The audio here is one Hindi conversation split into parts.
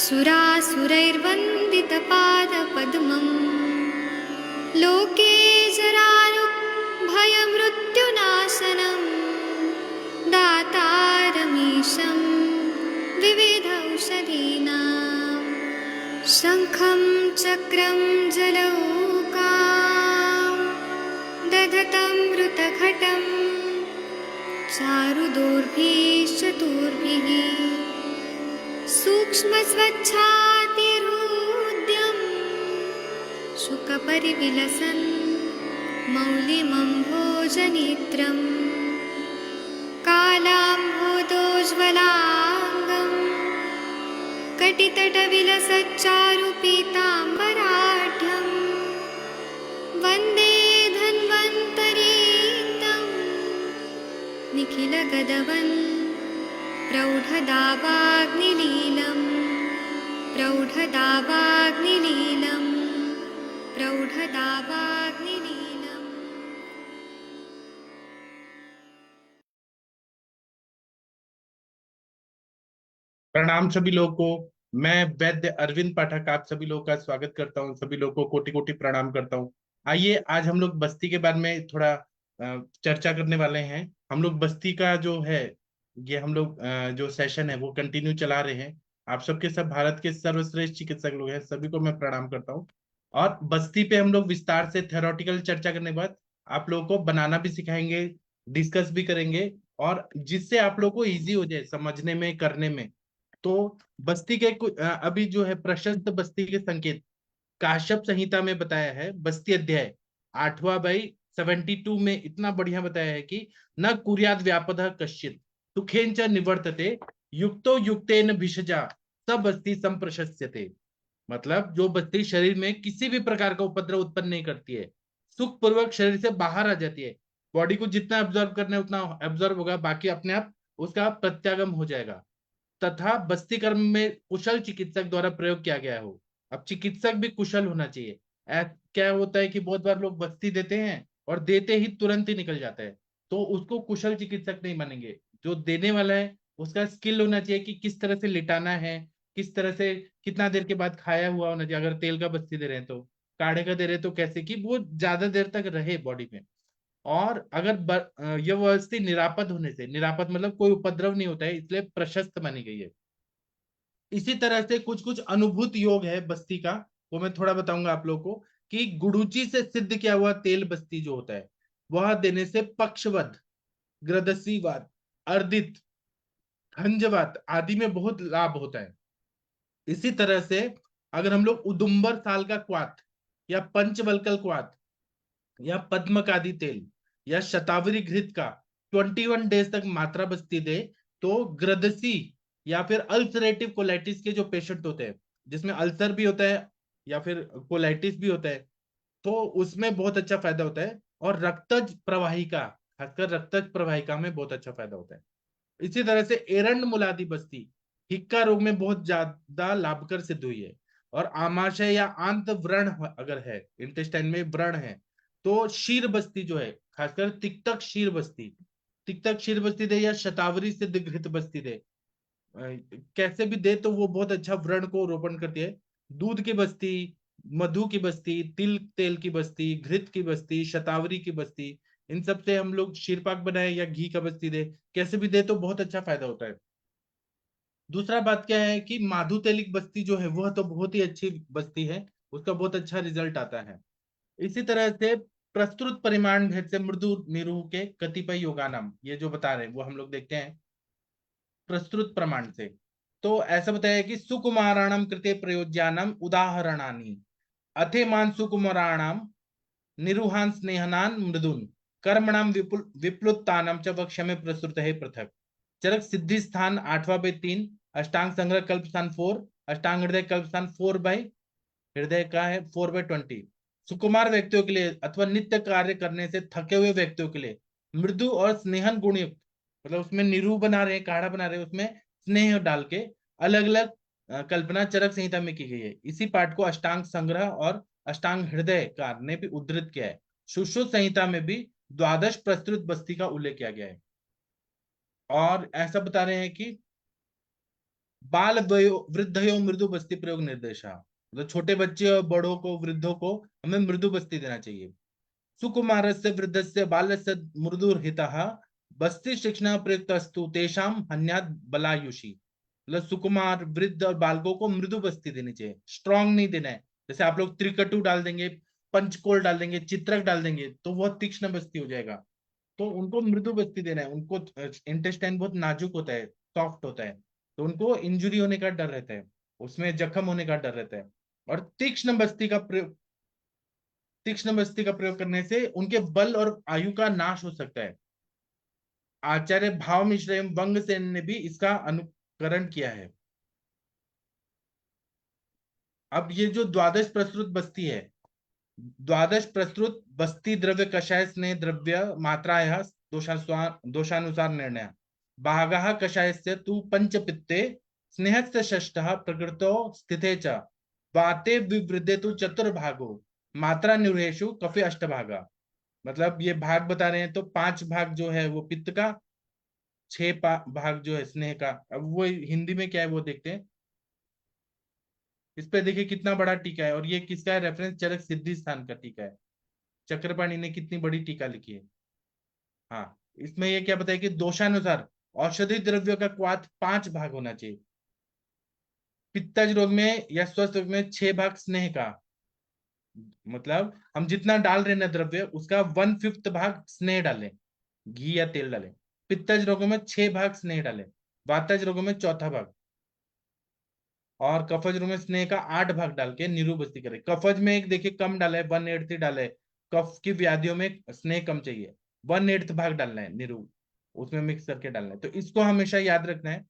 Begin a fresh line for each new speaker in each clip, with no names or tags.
सुरासुरैर्वन्दितपादपद्मम् लोके जरारुभयमृत्युनाशनं दातारमीशं विविधौषधीनां शङ्खं चक्रं जलौकां दधतं मृतघटं चारुदोर्भिश्चतुर्भिः सूक्ष्मस्वच्छातिरुद्यं शुकपरिविलसन् मौलिमम्भोजनेत्रं कालाम्भोदोज्ज्वलाङ्गं कटितटविलसच्चारुपीताम्बराढ्यं वन्दे धन्वन्तरीतं निखिलगदवन् प्रौढदावाग्निलीलं प्रौढदावाग्निलीलं प्रौढदावाग्निलीलम्।
प्रणाम सभी लोगों को। मैं वैद्य अरविंद पाठक आप सभी लोगों का स्वागत करता हूं। सभी लोगों को कोटि कोटि प्रणाम करता हूं। आइए आज हम लोग बस्ती के बारे में थोड़ा चर्चा करने वाले हैं। हम लोग बस्ती का जो है ये हम लोग जो सेशन है वो कंटिन्यू चला रहे हैं। आप सबके सब भारत के सर्वश्रेष्ठ चिकित्सक लोग हैं, सभी को मैं प्रणाम करता हूँ। और बस्ती पे हम लोग विस्तार से थ्योरेटिकल चर्चा करने के बाद आप लोगों को बनाना भी सिखाएंगे, डिस्कस भी करेंगे, और जिससे आप लोगों को इजी हो जाए समझने में, करने में। तो बस्ती के अभी जो है प्रशस्त बस्ती के संकेत काश्यप संहिता में बताया है। बस्ती अध्याय 8/72 में इतना बढ़िया बताया है कि न कुर्याद व्यापद कश्चित सुखेन च निवर्तते युक्तो युक्तेन भिषजा सब बस्ती संप्रशस्यते। मतलब जो बस्ती शरीर में किसी भी प्रकार का उपद्रव उत्पन्न नहीं करती है, सुख पूर्वक शरीर से बाहर आ जाती है, बॉडी को जितना एब्जॉर्ब करना है उतना एब्जॉर्ब होगा, बाकी अपने आप उसका प्रत्यागम हो जाएगा, तथा बस्ती कर्म में कुशल चिकित्सक द्वारा प्रयोग किया गया हो। अब चिकित्सक भी कुशल होना चाहिए। क्या होता है कि बहुत बार लोग बस्ती देते हैं और देते ही तुरंत ही निकल जाता है, तो उसको कुशल चिकित्सक नहीं मानेंगे। जो देने वाला है उसका स्किल होना चाहिए कि किस तरह से लिटाना है, किस तरह से कितना देर के बाद खाया हुआ होना चाहिए। अगर तेल का बस्ती दे रहे हैं तो, काढ़े का दे रहे हैं तो कैसे कि वो ज्यादा देर तक रहे बॉडी में। और अगर यह बस्ती निरापद होने से, निरापद मतलब कोई उपद्रव नहीं होता है, इसलिए प्रशस्त मानी गई है। इसी तरह से कुछ कुछ अनुभूत योग है बस्ती का, वो मैं थोड़ा बताऊंगा आप लोगों को। कि गुडुचि से सिद्ध किया हुआ तेल बस्ती जो होता है वह देने से पक्षवद, ग्रदसीवात, अर्दित, खंजवात आदि में बहुत लाभ होता है। इसी तरह से अगर हम लोग उदुम्बर साल का क्वाथ या पंचवल्कल क्वाथ या पद्मकादी तेल या शतावरी घृत का 21 डेज तक मात्रा बस्ती दे, तो ग्रदसी या फिर अल्सरेटिव कोलाइटिस के जो पेशेंट होते हैं, जिसमें अल्सर भी होता है या फिर कोलाइटिस भी होता है, तो उसमें बहुत अच्छा फायदा होता है। और रक्तज प्रवाहिका, खासकर रक्तज प्रवाहिका में बहुत अच्छा फायदा होता है। इसी तरह से एरंड मुलादी बस्ती हिक्का रोग में बहुत ज्यादा लाभकर सिद्ध हुई है। और आमाशय या आंत व्रण अगर है, इंटेस्टाइन में व्रण है, तो शीर बस्ती जो है, खासकर तिक्तक शीर बस्ती, तिक्तक शीर बस्ती दे या शतावरी सिद्ध घृत बस्ती दे, कैसे भी दे तो वो बहुत अच्छा व्रण को रोपण करती है। दूध की बस्ती, मधु की बस्ती, तिल तेल की बस्ती, घृत की बस्ती, शतावरी की बस्ती, इन सब से हम लोग शीरपाक बनाए या घी का बस्ती दे, कैसे भी दे तो बहुत अच्छा फायदा होता है। दूसरा बात क्या है कि माधु तेलिक बस्ती जो है वह तो बहुत ही अच्छी बस्ती है, उसका बहुत अच्छा रिजल्ट आता है। इसी तरह से प्रस्तुत परिमाण भेद से मृदु निरूह के कतिपय योगानाम, ये जो बता रहे हैं वो हम लोग देखते हैं प्रस्तुत प्रमाण से। तो ऐसा बताया कि सुकुमाराणाम कृते प्रयोज्यानाम उदाहरणानि अथेमान सुकुमाराणाम निरुहान स्नेहनान मृदुन कर्मणाम विप्लुत्तानाम च वक्ष में प्रस्तुत है पृथक। चरक सिद्धि स्थान 8/3, अष्टांग संग्रह कल्प स्थान 4, अष्टांग हृदय कल्प स्थान 4 हृदय का है 4/20। सुकुमार व्यक्तियों के लिए अथवा नित्य कार्य करने से थके हुए व्यक्तियों के लिए मृदु और स्नेहन गुणयुक्त, मतलब उसमें निरू बना रहे हैं, काढ़ा बना रहे हैं, उसमें स्नेह डाल के अलग अलग कल्पना चरक संहिता में की गई है। इसी पाठ को अष्टांग संग्रह और अष्टांग हृदय कार ने भी उद्धृत किया है। सुश्रुत संहिता में भी द्वादश प्रस्तुत बस्ती का उल्लेख किया गया है। और ऐसा बता रहे हैं कि बाल वयो वृद्धयो मृदु बस्ती प्रयोग निर्देशा, मतलब छोटे बच्चे और बड़ों को, वृद्धों को हमें मृदु बस्ती देना चाहिए। सुकुमारस्य वृद्धस्य बालस्य मृदुर्हितः बस्ती शिक्षण प्रयुक्तस्तु तेषाम हन्यात बलायुषी, मतलब सुकुमार, वृद्ध और बालकों को मृदु बस्ती देनी चाहिए, स्ट्रांग नहीं देना है। जैसे आप लोग त्रिकटु डाल देंगे, पंचकोल डाल देंगे, चित्रक डाल देंगे तो वह तीक्ष्ण बस्ती हो जाएगा। तो उनको मृदु बस्ती देना है। उनको इंटेस्टाइन बहुत नाजुक होता है, सॉफ्ट होता है, तो उनको इंजुरी होने का डर रहता है, उसमें जख्म होने का डर रहता है। और तीक्ष्ण बस्ती का प्रयोग करने से उनके बल और आयु का नाश हो सकता है। आचार्य भाव मिश्र एवं वंगसेन ने भी इसका अनुकरण किया है। अब ये जो द्वादश प्रस्तुत बस्ती है, द्वादश प्रस्तुत बस्ती द्रव्य कषाय स्नेह द्रव्य मात्राया दोषानुसार निर्णय, भागः कषायस्य तु पंचपित्ते स्नेहस्य षष्ठः प्रकृतो स्थिते च वाते विवृद्धे तु चतुर्भागो मात्रा निरुहेषु कफे अष्टभागा। मतलब ये भाग बता रहे हैं, तो 5 भाग जो है वो पित्त का, 6 भाग जो है स्नेह का। अब वो हिंदी में क्या है वो देखते हैं। इस पे देखिए कितना बड़ा टीका है, और ये किसका है रेफरेंस, चरक सिद्धि स्थान का टीका है। चक्रपाणी ने कितनी बड़ी टीका लिखी है। हाँ, इसमें ये क्या बताया कि दोषानुसार औषधि द्रव्यों का क्वाथ 5 भाग होना चाहिए। पित्तज रोग में या स्वस्थ रोग में 6 भाग स्नेह का, मतलब हम जितना डाल रहे हैं ना द्रव्य, उसका 1/5 भाग स्नेह डालें, घी या तेल डालें। पित्तज रोगों में 6 भाग स्नेह डालें, वातज रोगों में चौथा भाग, और कफज रोग में स्नेह का 8 भाग डाल के निरूबस्ती करें। कफज में एक देखिए कम डाला है, 1/8 डाला है। कफ की व्याधियों में स्नेह कम चाहिए, 1/8 भाग डालना है निरू, उसमें मिक्स करके डालना है। तो इसको हमेशा याद रखना है।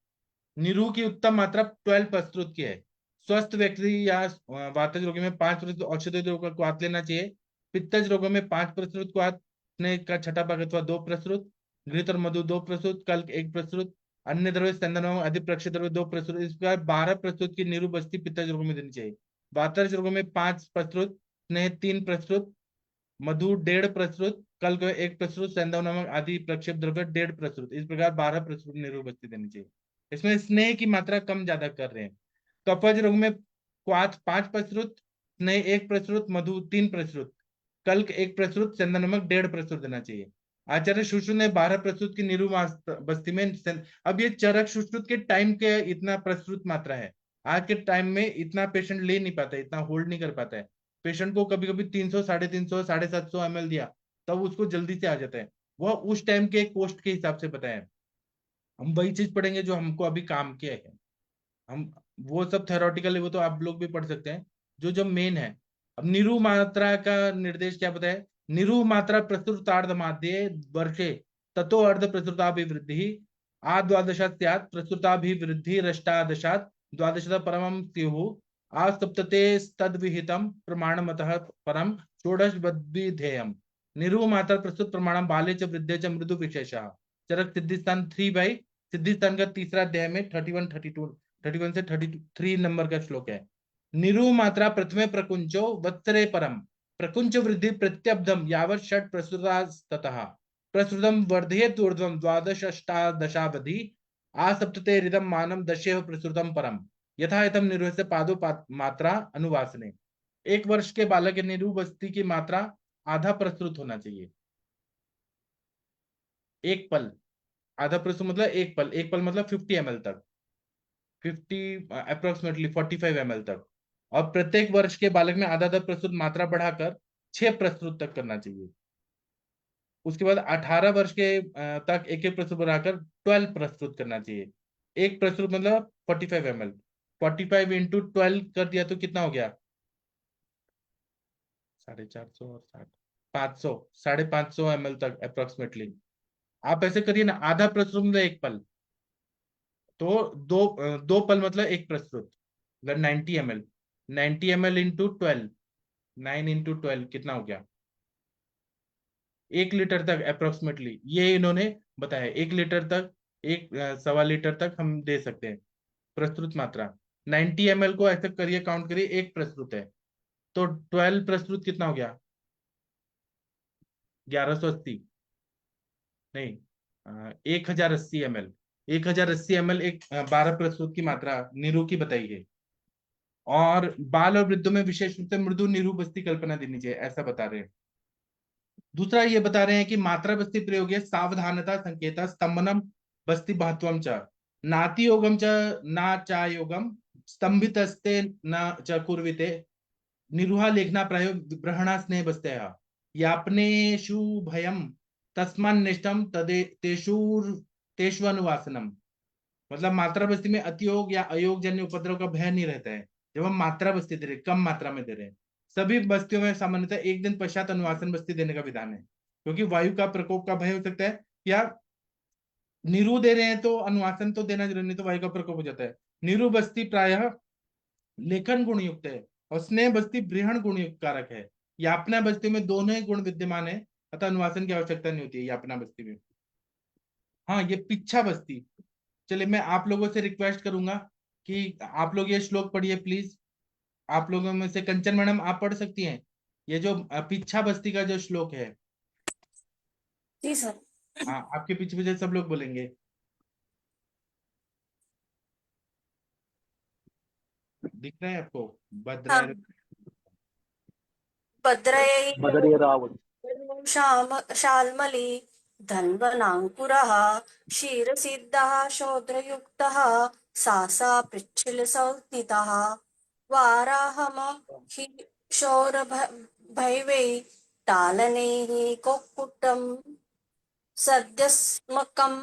निरू की उत्तम मात्रा 12 प्रस्तुत की है। स्वस्थ व्यक्ति या वातज रोगी में 5% औषधि रोग का क्वाथ लेना चाहिए। पित्तज रोगों में 5% क्वाथ, स्नेह का छठा भाग अथवा 2%, घृत और मधु 2%, कल्क 1%, अन्य द्रव्य संदर्भ अधिक प्रक्षित द्रव्य 2%। इस प्रकार 12% की नीरू बस्ती पित्तज रोगों में देनी चाहिए। वातज रोगों में 5%, स्नेह 3%, मधु 1.5%, कल्क 1%, सैंधव नमक आदि प्रक्षेप द्रव्य 1.5%। इस प्रकार 12% नीरू बस्ती देनी चाहिए। इसमें स्नेह की मात्रा कम ज्यादा कर रहे हैं। कफज रोग में क्वाथ 5%, स्नेह 1%, मधु 3%, कल्क 1%, चंदन नमक 1.5% देना चाहिए। आचार्य सुश्रुत ने 12% की नीरू बस्ती में अब ये चरक सुश्रुत के टाइम के इतना प्रस्तुत मात्रा है। आज के टाइम में इतना पेशेंट ले नहीं पाता है, इतना होल्ड नहीं कर पाता है। पेशेंट को कभी कभी 300, 350, 750 ml दिया, तब उसको जल्दी से आ जाता है। वह उस टाइम के कोस्ट के हिसाब से बताया। हम वही चीज पढ़ेंगे जो हमको अभी काम किया है। हम वो सब थेरोटिकली, वो तो आप लोग भी पढ़ सकते हैं। जो जो मेन है, अब निरु मात्रा का निर्देश क्या पता है। निरु मात्रा प्रस्तुतार्ध माध्य वर्षे ततो अर्ध प्रस्तुताभिवृद्धि आद्वादशात् स्यात् प्रस्तुताभिवृद्धि रष्टादशात् द्वादशतः परमं स्युः आसप्तते तद्विहितं प्रमाणमतः परम षोडश बद्विधेयम्। निरु मात्रा प्रस्तुत प्रमाणम बाले च वृद्धे च मृदु विशेषः। चरक सिद्धिस्थान 3 बाई सिद्धिस्थान का तीसरा अध्याय में 31 से 33 नंबर का श्लोक है। निरु मात्रा प्रथमे प्रकुंचो वत्सरे परम प्रकुंच वृद्धि प्रत्यब्धम यावत् षट प्रसुतास्ततः प्रसुतम वर्धयेत् ऊर्ध्वं द्वादश अष्टादशावधि आसप्तते रिदम मानम दशेह प्रसुतम परम यथा यथम निर्वस्य पादो मात्रा अनुवासने। 1 वर्ष के बालक के निरु बस्ती की मात्रा आधा प्रस्तुत होना चाहिए। एक पल, आधा प्रस्तुत मतलब एक पल, एक पल मतलब 50 ml तक, 50 अप्रोक्सीमेटली 45 ml तक। और प्रत्येक वर्ष के बालक में आधा आधा प्रस्तुत मात्रा बढ़ाकर 6 प्रस्तुत तक करना चाहिए। उसके बाद 18 वर्ष के तक एक एक प्रस्तुत बढ़ाकर 12 प्रस्तुत करना चाहिए। एक प्रस्तुत मतलब 45 ml, 45 × 12 कर दिया तो कितना हो गया, 450 और 60, 500, 550 ml तक अप्रोक्सीमेटली। आप ऐसे करिए ना, आधा प्रस्तुत मतलब एक पल, तो दो पल मतलब एक प्रस्तुत, मतलब 90 ml, 90 ml इंटू 12, 9 × 12 कितना हो गया, 1 लीटर तक अप्रोक्सीमेटली ये इन्होंने बताया। 1 लीटर तक, 1 सवा लीटर तक हम दे सकते हैं प्रस्तुत मात्रा। 90 ml को ऐसे करिए, काउंट करिए, एक प्रस्तुत है, तो 12 प्रस्तुत कितना हो गया, 1180, नहीं 1080 ml, 1080 ml एक 12% की मात्रा नीरू की बताई है। और बाल और वृद्धों में विशेष रूप से मृदु नीरू बस्ती कल्पना देनी चाहिए, ऐसा बता रहे हैं। दूसरा ये बता रहे हैं कि मात्रा बस्ती प्रयोग है सावधानता संकेत स्तंभनम बस्ती महत्वम च नाति योगम च ना चा योगम स्तंभितस्ते न च कुर्विते निरुहा लेखना प्रयोग ब्रहणा स्नेह बस्ते यापनेषु भयम तस्मान्निष्टम तदे तेषुर तेष्वनुवासनम। मतलब मात्रा बस्ती में अतियोग या अयोग जन्य उपद्रव का भय नहीं रहता है जब हम मात्रा बस्ती दे रहे, कम मात्रा में दे रहे हैं। सभी बस्तियों में सामान्यतः एक दिन पश्चात अनुवासन बस्ती देने का विधान है, क्योंकि वायु का प्रकोप का भय हो सकता है। या नीरू दे रहे हैं तो अनुवासन तो देना जरूरी नहीं, तो वायु का प्रकोप हो जाता है। नीरू बस्ती प्रायः लेखन गुण युक्त है और स्नेह बस्ती बृहण गुण युक्त कारक है। यापना बस्ती में दोनों ही गुण विद्यमान है, अतः अनुवासन की आवश्यकता नहीं होती है यापना बस्ती में। हाँ, ये पिच्छा बस्ती। चलिए मैं आप लोगों से रिक्वेस्ट करूंगा कि आप लोग ये श्लोक पढ़िए प्लीज। आप लोगों में से कंचन मैडम आप पढ़ सकती हैं ये जो पिच्छा बस्ती का जो श्लोक है।
जी सर।
हाँ, आपके पीछे पीछे सब लोग बोलेंगे। दिख रहा है आपको?
हाँ।
भद्र
भद्रयै
बदरी रावण
शाल्मली धन्वनाङ्कुरः क्षीरसिद्धः शोद्रयुक्तः सासा पृच्छिलसंज्ञितः वाराहमहि शौरभैवै तालनैः कोक्कुटं सद्यस्मकं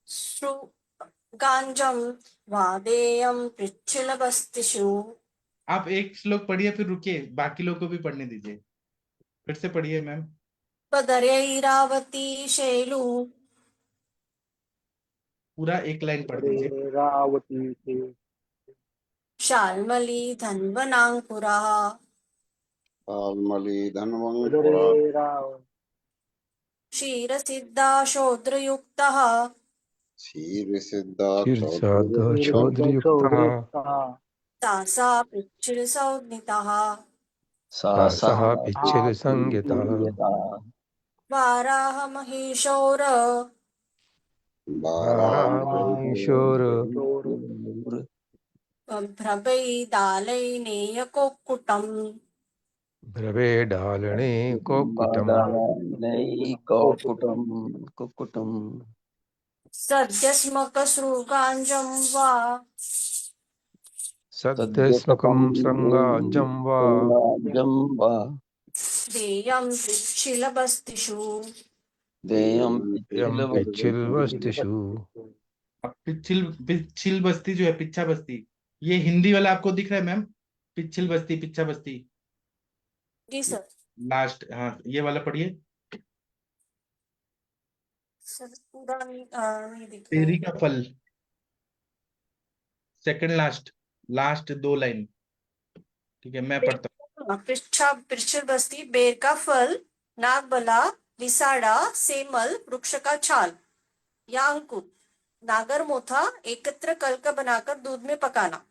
श्रुगाञ्जं वादेयं पृच्छिलबस्तिषु।
आप एक श्लोक पढ़िए फिर रुकिए, बाकी लोग को भी पढ़ने दीजिए। फिर से पढ़िए मैम।
पदरैरावती शैलू
पूरा एक लाइन पढ़ दीजिए।
बदरी रावती से
शाल्मली धन्वनाङ्कुरः
शाल्मली धन्वङ्कुरा
बदरी रावण
क्षीरसिद्धा शोद्रयुक्तः
क्षीरसिद्धा
क्षीरसाध
चौधरी
शोधयुक्तः
तासा पृच्छिलसंज्ञितः
सासः पिच्छिलसंज्ञितः
वाराहमहीशौर
वारामहीशोर
भ्रवैदालैनेयकोक्कुटम्
भ्रवेडालने कोक्कुटम्
कुक्कुटं
सद्यस्मकसृगाञ्जं वा
सद्यस्मकं सृङ्गाजं वा
जम्बा
देयं पृच्छिलबस्तिषु।
देयं
यं पिच्छिल्वस्तिषु।
अब पिच्छिल बस्ती जो है, पिच्छा बस्ती, ये हिंदी वाला आपको दिख रहा है मैम? पिच्छिल बस्ती, पिच्छा बस्ती
जी सर।
लास्ट। हाँ, ये वाला पढ़िए।
सर पूरा नहीं दिख रहा
तेरी
है।
का फल, सेकंड लास्ट 2 लाइन। ठीक है, मैं पढ़ता हूँ।
पृच्छल बस्ती बेर का फल, नागबला, लिसाड़ा, सेमल, वृक्ष का छाल या अंकुर, नागर मोथा एकत्र कलका बनाकर दूध में पकाना।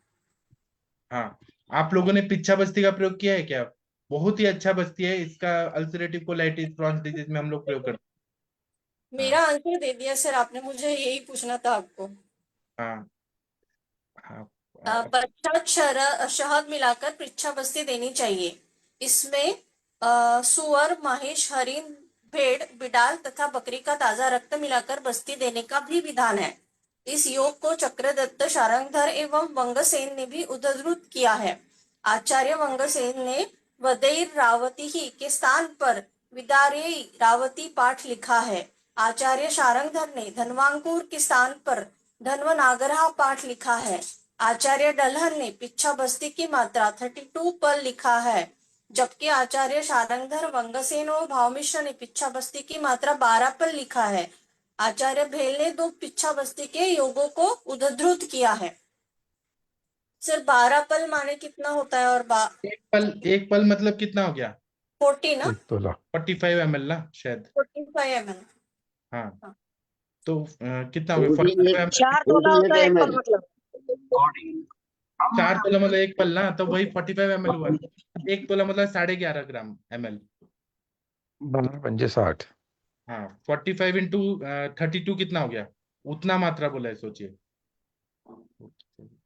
हाँ, आप लोगों ने पिच्छा बस्ती का प्रयोग किया है क्या? बहुत ही अच्छा बस्ती है, इसका अल्सरेटिव कोलाइटिस क्रॉन्स डिजीज में हम लोग प्रयोग करते हैं।
मेरा आंसर दे दिया सर आपने, मुझे यही पूछना था आपको।
हाँ हाँ,
पश्चात शहद मिलाकर पृच्छा बस्ती देनी चाहिए। इसमें सुअर, महिष, हरिण, भेड़, बिडाल तथा बकरी का ताजा रक्त मिलाकर बस्ती देने का भी विधान है। इस योग को चक्रदत्त, शारंगधर एवं वंगसेन ने भी उद्धृत किया है। आचार्य वंगसेन ने वदैर रावती के स्थान पर विदारेय रावती पाठ लिखा है। आचार्य शारंगधर ने धनवांकुर के स्थान पर धन्वनागरा पाठ लिखा है। आचार्य डलहन ने पिच्छा बस्ती की मात्रा 32 पल लिखा है, जबकि आचार्य शारंगधर, वंगसेन और भावमिश्र ने पिच्छा बस्ती की मात्रा 12 पल लिखा है। आचार्य भेल ने 2 पिच्छा बस्ती के योगों को उद्धृत किया है। सर 12 पल माने कितना होता है? और
एक पल मतलब कितना हो गया?
40 ना?
45 ml ना शायद।
45 ml।
हाँ, तो कितना हो गया? 45 ml।
4 तोला होता है एक पल मतलब।
4 तोला मतलब 1 पल ना, तो वही 45 ml हुआ। 1 तोला मतलब 11.5 ग्राम ml।
12 पंजे 60।
हाँ, 45 into 32 कितना हो गया? उतना मात्रा बोला है, सोचिए।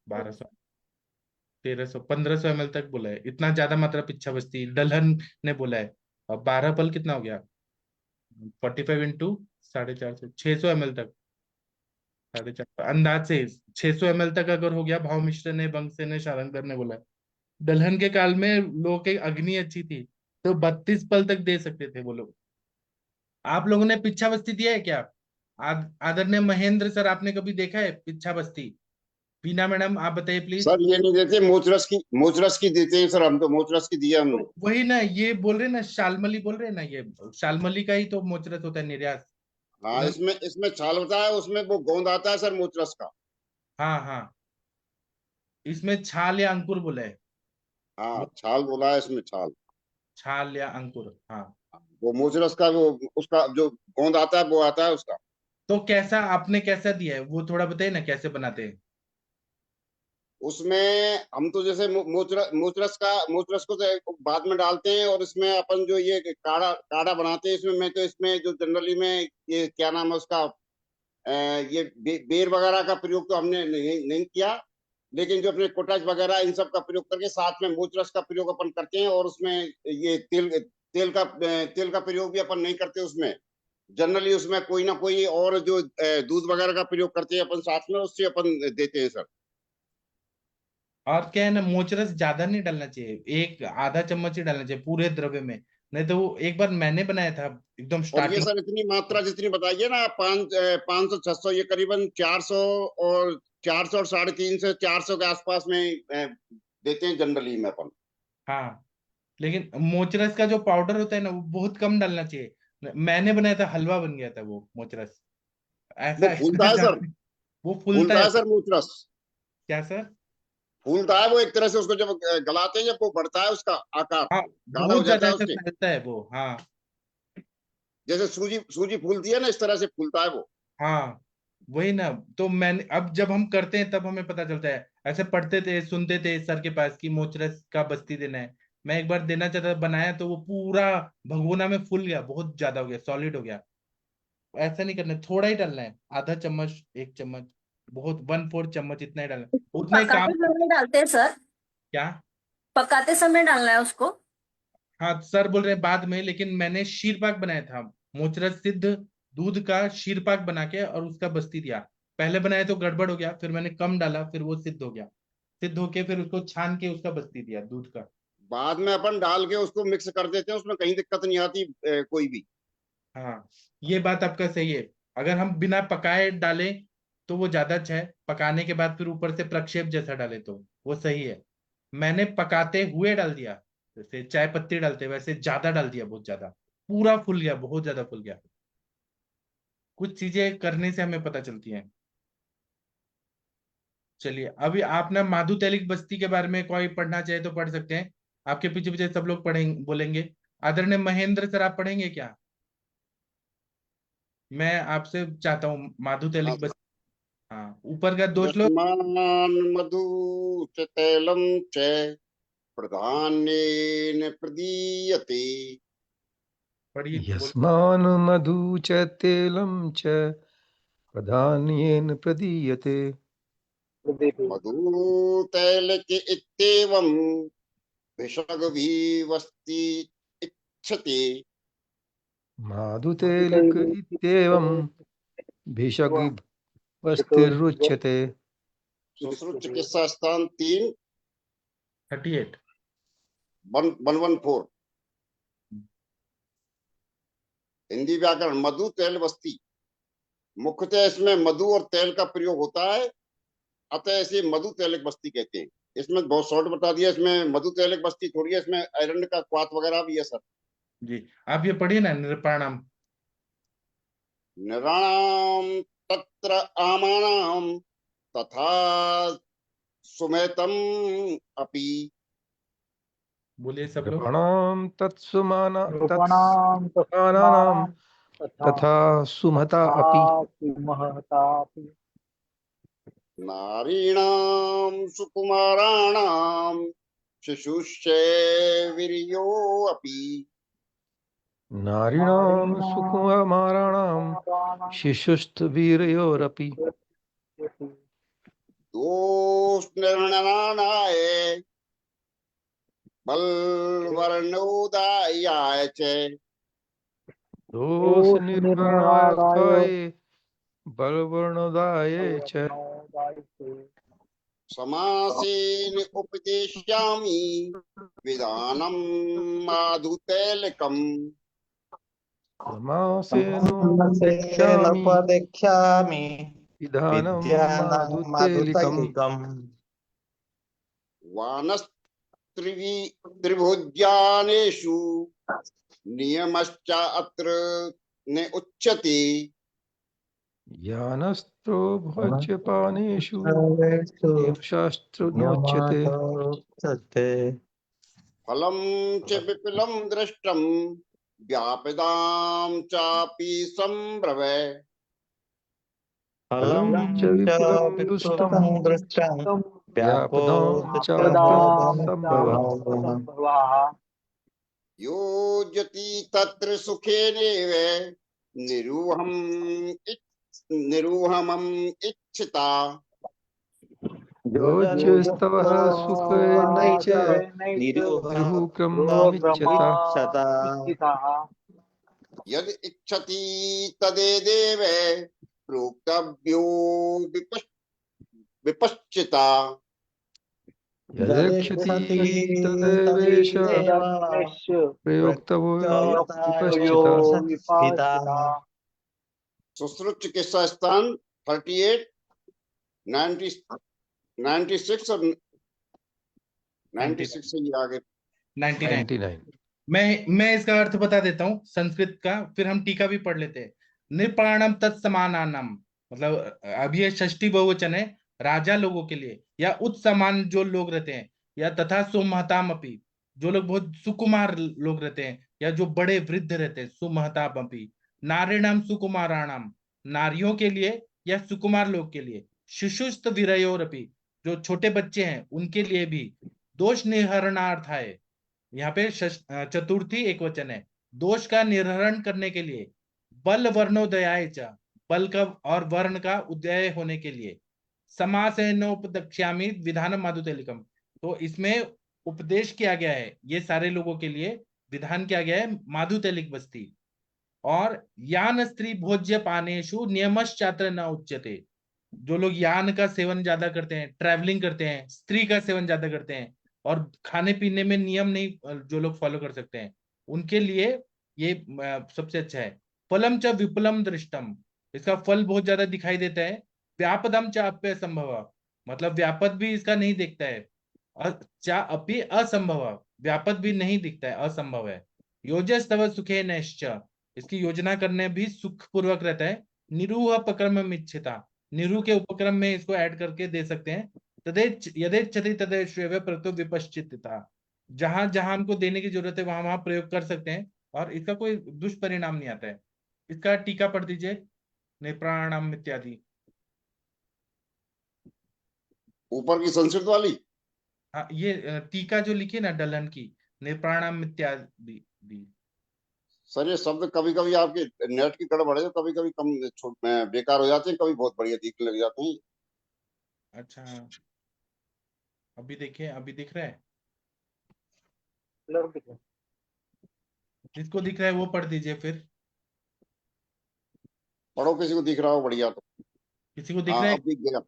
1200, 1300, 1500 ml तक बोला है, इतना ज्यादा मात्रा पिच्छा बस्ती दलहन ने बोला है। अब 12 पल कितना हो गया, 45 इंटू 450, 600 ml तक, 450 अंदाज से 600 ml तक अगर हो गया। भाव मिश्र ने, बंगसे ने, शारंगधर ने बोला है। दलहन के काल में लोगों की अग्नि अच्छी थी, तो 32 पल तक दे सकते थे वो लोग। आप लोगों ने पिच्छा बस्ती दिया है क्या? आदरणीय महेंद्र सर, आपने कभी देखा है पिच्छा बस्ती? बीना मैडम, आप बताइए प्लीज।
सर ये नहीं देते, मोचरस की देते हैं सर, हम तो मोचरस की दिया हमने।
वही ना, ये बोल रहे ना, शालमली बोल रहे ना, ये शालमली का ही तो मोचरस होता है, निर्यास।
हाँ, इसमें छाल होता है, उसमें वो गोंद आता है सर मोचरस का।
हाँ हाँ, इसमें छाल या अंकुर बोला है।
हाँ, छाल बोला है इसमें, छाल।
छाल या अंकुर, हाँ।
वो मोचरस का, वो उसका जो गोंद आता है वो आता है उसका।
तो कैसा, आपने कैसा दिया है वो थोड़ा बताइए ना, कैसे बनाते हैं?
उसमें हम तो जैसे मोचरस को तो बाद में डालते हैं, और इसमें अपन जो ये काढ़ा काढ़ा बनाते हैं इसमें, मैं तो इसमें जो जनरली में ये क्या नाम है उसका, ये बेर वगैरह का प्रयोग तो हमने नहीं किया, लेकिन जो अपने कोटाज वगैरह इन सब का प्रयोग करके साथ में मोचरस का प्रयोग अपन करते हैं। और उसमें ये तेल का प्रयोग भी अपन नहीं करते उसमें। जनरली उसमें कोई ना कोई और जो दूध वगैरह का प्रयोग करते हैं अपन साथ में, उससे अपन देते हैं सर।
और क्या है ना, मोचरस ज्यादा नहीं डालना चाहिए, एक आधा चम्मच ही डालना चाहिए पूरे द्रव्य में। नहीं तो वो एक बार मैंने बनाया था एकदम
और ये
स्टार्टिंग।
सर इतनी मात्रा जितनी बताइए ना, 500 600, ये करीबन 400, और 400 और 350 400 के आसपास में देते हैं जनरली में अपन।
हाँ, लेकिन मोचरस का जो पाउडर होता है ना, वो बहुत कम डालना चाहिए। मैंने बनाया था, हलवा बन गया था वो मोचरस,
वो
ऐसा
फूलता
इतना
है सर,
ज्यादा। वो फूलता
फूलता
है।
है सर मोचरस,
क्या सर?
फूलता है वो एक तरह से। उसको जब गलाते हैं, जब वो बढ़ता है उसका आकार,
हाँ,
गाढ़ा हो
बहुत
जाता
ज्यादा
है
ऐसा
उसके,
फैलता है वो, हाँ।
जैसे सूजी सूजी फूलती है ना, इस तरह से फूलता है वो।
हाँ, वही ना। तो मैंने, अब जब हम करते हैं तब हमें पता चलता है। ऐसे पढ़ते थे, सुनते थे सर के पास कि मोचरस का बस्ती देना है। मैं एक बार देना चाहता, बनाया तो वो पूरा भगोना में फूल गया, बहुत ज्यादा हो गया, सॉलिड हो गया। ऐसा नहीं करना है, थोड़ा ही डालना है, आधा चम्मच, एक चम्मच, बहुत 1/4 चम्मच, इतना ही डालना है, उतना ही काम।
पकाते समय डालते हैं सर?
क्या?
पकाते समय डालना है उसको?
हाँ, सर बोल रहे हैं बाद में, लेकिन मैंने शीर पाक बनाया था, मोचरस सिद्ध दूध का शीर पाक बना के और उसका बस्ती दिया। पहले बनाया तो गड़बड़ हो गया, फिर मैंने कम डाला, फिर वो सिद्ध हो गया। सिद्ध होके फिर उसको छान के उसका बस्ती दिया दूध का।
बाद में अपन डाल के उसको मिक्स कर देते हैं, उसमें कहीं दिक्कत नहीं आती कोई भी।
हाँ, ये बात आपका सही है। अगर हम बिना पकाए डालें तो वो ज्यादा अच्छा है, पकाने के बाद फिर ऊपर से प्रक्षेप जैसा डाले तो वो सही है। मैंने पकाते हुए डाल दिया, जैसे चाय पत्ती डालते वैसे ज्यादा डाल दिया, बहुत ज्यादा, पूरा फूल गया, बहुत ज्यादा फूल गया। कुछ चीजें करने से हमें पता चलती हैं। चलिए, अभी आप ना माधु तैलिक बस्ती के बारे में कोई पढ़ना चाहे तो पढ़ सकते हैं। आपके पीछे पीछे सब लोग पढ़ेंगे, बोलेंगे। आदरणीय महेंद्र सर, आप पढ़ेंगे क्या? मैं आपसे चाहता हूँ माधु
हाँ
तैलिक
सर।
बस्ती। हाँ, ऊपर का दो श्लोक
यस्मान् मधु च तैलं च प्रधान्येन प्रदीयते।
पढ़िए, बोल।
यस्मान् मधु च तैलं च प्रधान्येन प्रदीयते।
मधु तैलके इत्येवं भिषग्भिः इच्छति।
माधुतैलक इत्येवं भिषग्वस्तिरुच्यते।
सुश्रुत चिकित्सा स्थान 3
38।
114। हिंदी व्याकरण। मधु तैल बस्ती, मुख्यतः इसमें मधु और तेल का प्रयोग होता है, अतः इसे मधु तैलक बस्ती कहते हैं। इसमें बहुत शॉर्ट बता दिया, इसमें मधु तैलक बस्ती थोड़ी है, इसमें आयरन का क्वाथ वगैरह भी है सर।
जी, आप ये पढ़िए ना, नृपाणाम।
नृणाम तत्र आमानाम तथा सुमेतम अपि।
बोलिए सब लोग।
नृपाणां
नृपाणां
तत्समानानां
तथा
तथा सुमता अपि।
महतापि।
नारीणाम सुकुमाराणाम शिशुश्च वीर्यो अपि।
नारीणां सुकुमाराणां शिशुस्त्वीरयोरपि
दोष निर्णयाय बलवर्णोदयाय च
दोषनिर्णयार्थाय बलवर्णोदाय च
समासेन उपदेश्यामि विधानं माधुतैलकम्
समासेनोपदेक्ष्यामि विधानं माधुतेलिकम्
त्रिभुज्ञानेषु नियमश्च अत्र न उच्यते
यानस्त्रो भोज्यपानेषु शास्त्र नोच्यते
फलं च विपुलं दृष्टं व्यापदां चापि संभ्रवे
फलं च विपुलं दृष्टं व्यापदां चापि संभवः
योजति तत्र सुखेनेव निरूहमम् इच्छिता
योज्यस्तवः सुखेन च निरूहक्रममिच्छता
यद् इच्छति तदेदेव प्रोक्तव्यो विपश्चिता
यदक्षति तदेवेश प्रयोक्तव्यो विपश्चिता
सुश्रुत चिकित्सा स्थान 38 96 और 96 से ये आगे
99। मैं इसका अर्थ बता देता हूँ संस्कृत का, फिर हम टीका भी पढ़ लेते हैं। निप्राणम तत्समानानम, मतलब अब ये षष्ठी बहुवचन है, राजा लोगों के लिए या उत्समान जो लोग रहते हैं, या तथा सुमहताम अपी, जो लोग बहुत सुकुमार लोग रहते हैं या जो बड़े वृद्ध रहते हैं, सुमहताम अपी। नारीणाम सुकुमाराणाम, नारियों के लिए या सुकुमार लोग के लिए। शिशुस्त विरयोरपि, जो छोटे बच्चे हैं उनके लिए भी। दोष निहरणार्थाय, यहाँ पे चतुर्थी एक वचन है, दोष का निर्हरण करने के लिए। बल वर्णोदयाय च, बल का और वर्ण का उदय होने के लिए। समासेनोपदक्ष्यामि विधानम माधुतेलिकम, तो इसमें उपदेश किया गया है ये सारे लोगों के लिए, विधान किया गया है माधुतेलिक बस्ती। और यान स्त्री भोज्य पानेषु नियमश्चात्र न उच्यते, जो लोग यान का सेवन ज्यादा करते हैं, ट्रैवलिंग करते हैं, स्त्री का सेवन ज्यादा करते हैं और खाने पीने में नियम नहीं जो लोग फॉलो कर सकते हैं, उनके लिए ये सबसे अच्छा है। फलम च विपुलम दृष्टम, इसका फल बहुत ज्यादा दिखाई देता है। व्यापदम च अप्य संभव, मतलब व्यापद भी इसका नहीं दिखता है। चा अपि असंभव, व्यापद भी नहीं दिखता है, असंभव है। योजस्तव सुखे नश्च, इसकी योजना करने भी सुख पूर्वक रहता है। निरूह उपक्रम इच्छिता, निरू के उपक्रम में इसको ऐड करके दे सकते हैं। यदेच्छति तदेष्वेव प्रतो विपश्चिता, जहां जहां हमको देने की जरूरत है वहां वहां प्रयोग कर सकते हैं और इसका कोई दुष्परिणाम नहीं आता है। इसका टीका पढ़ दीजिए, निप्राणाम इत्यादि।
ऊपर की संस्कृत वाली,
हाँ, ये टीका जो लिखी ना डलन की, निप्राणाम इत्यादि।
सर ये शब्द कभी कभी आपके नेट की गड़बड़ है, कभी कभी कम बेकार हो जाते हैं, कभी बहुत बढ़िया दिखने लग जाते हैं।
अच्छा, अभी देखिए, अभी दिख रहा है, जिसको दिख रहा है वो पढ़ दीजिए फिर।
पढ़ो, किसी को दिख रहा हो बढ़िया तो।
किसी को दिख रहा है?
अब दिख गया।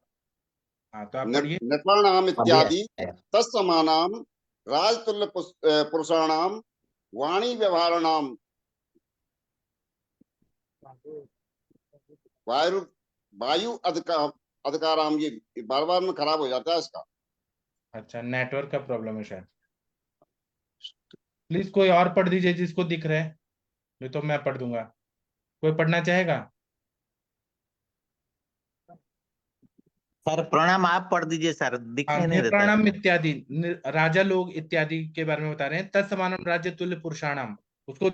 हाँ, तो आप पढ़िए।
नृपाणाम इत्यादि तत्समानाम राजतुल्य पुरुषाणाम वाणी व्यवहाराणाम वायु अधिकाराम, ये बार बार में खराब हो जाता है इसका।
अच्छा, नेटवर्क का प्रॉब्लम है शायद। प्लीज कोई और पढ़ दीजिए जिसको दिख रहा है, नहीं तो मैं पढ़ दूंगा। कोई पढ़ना चाहेगा?
सर प्रणाम आप पढ़ दीजिए सर, दिखने नहीं देता
प्रणाम
है।
इत्यादि, राजा लोग इत्यादि के बारे में बता रहे हैं। तत्समानम राज्य तुल्य पुरुषाणाम, उसको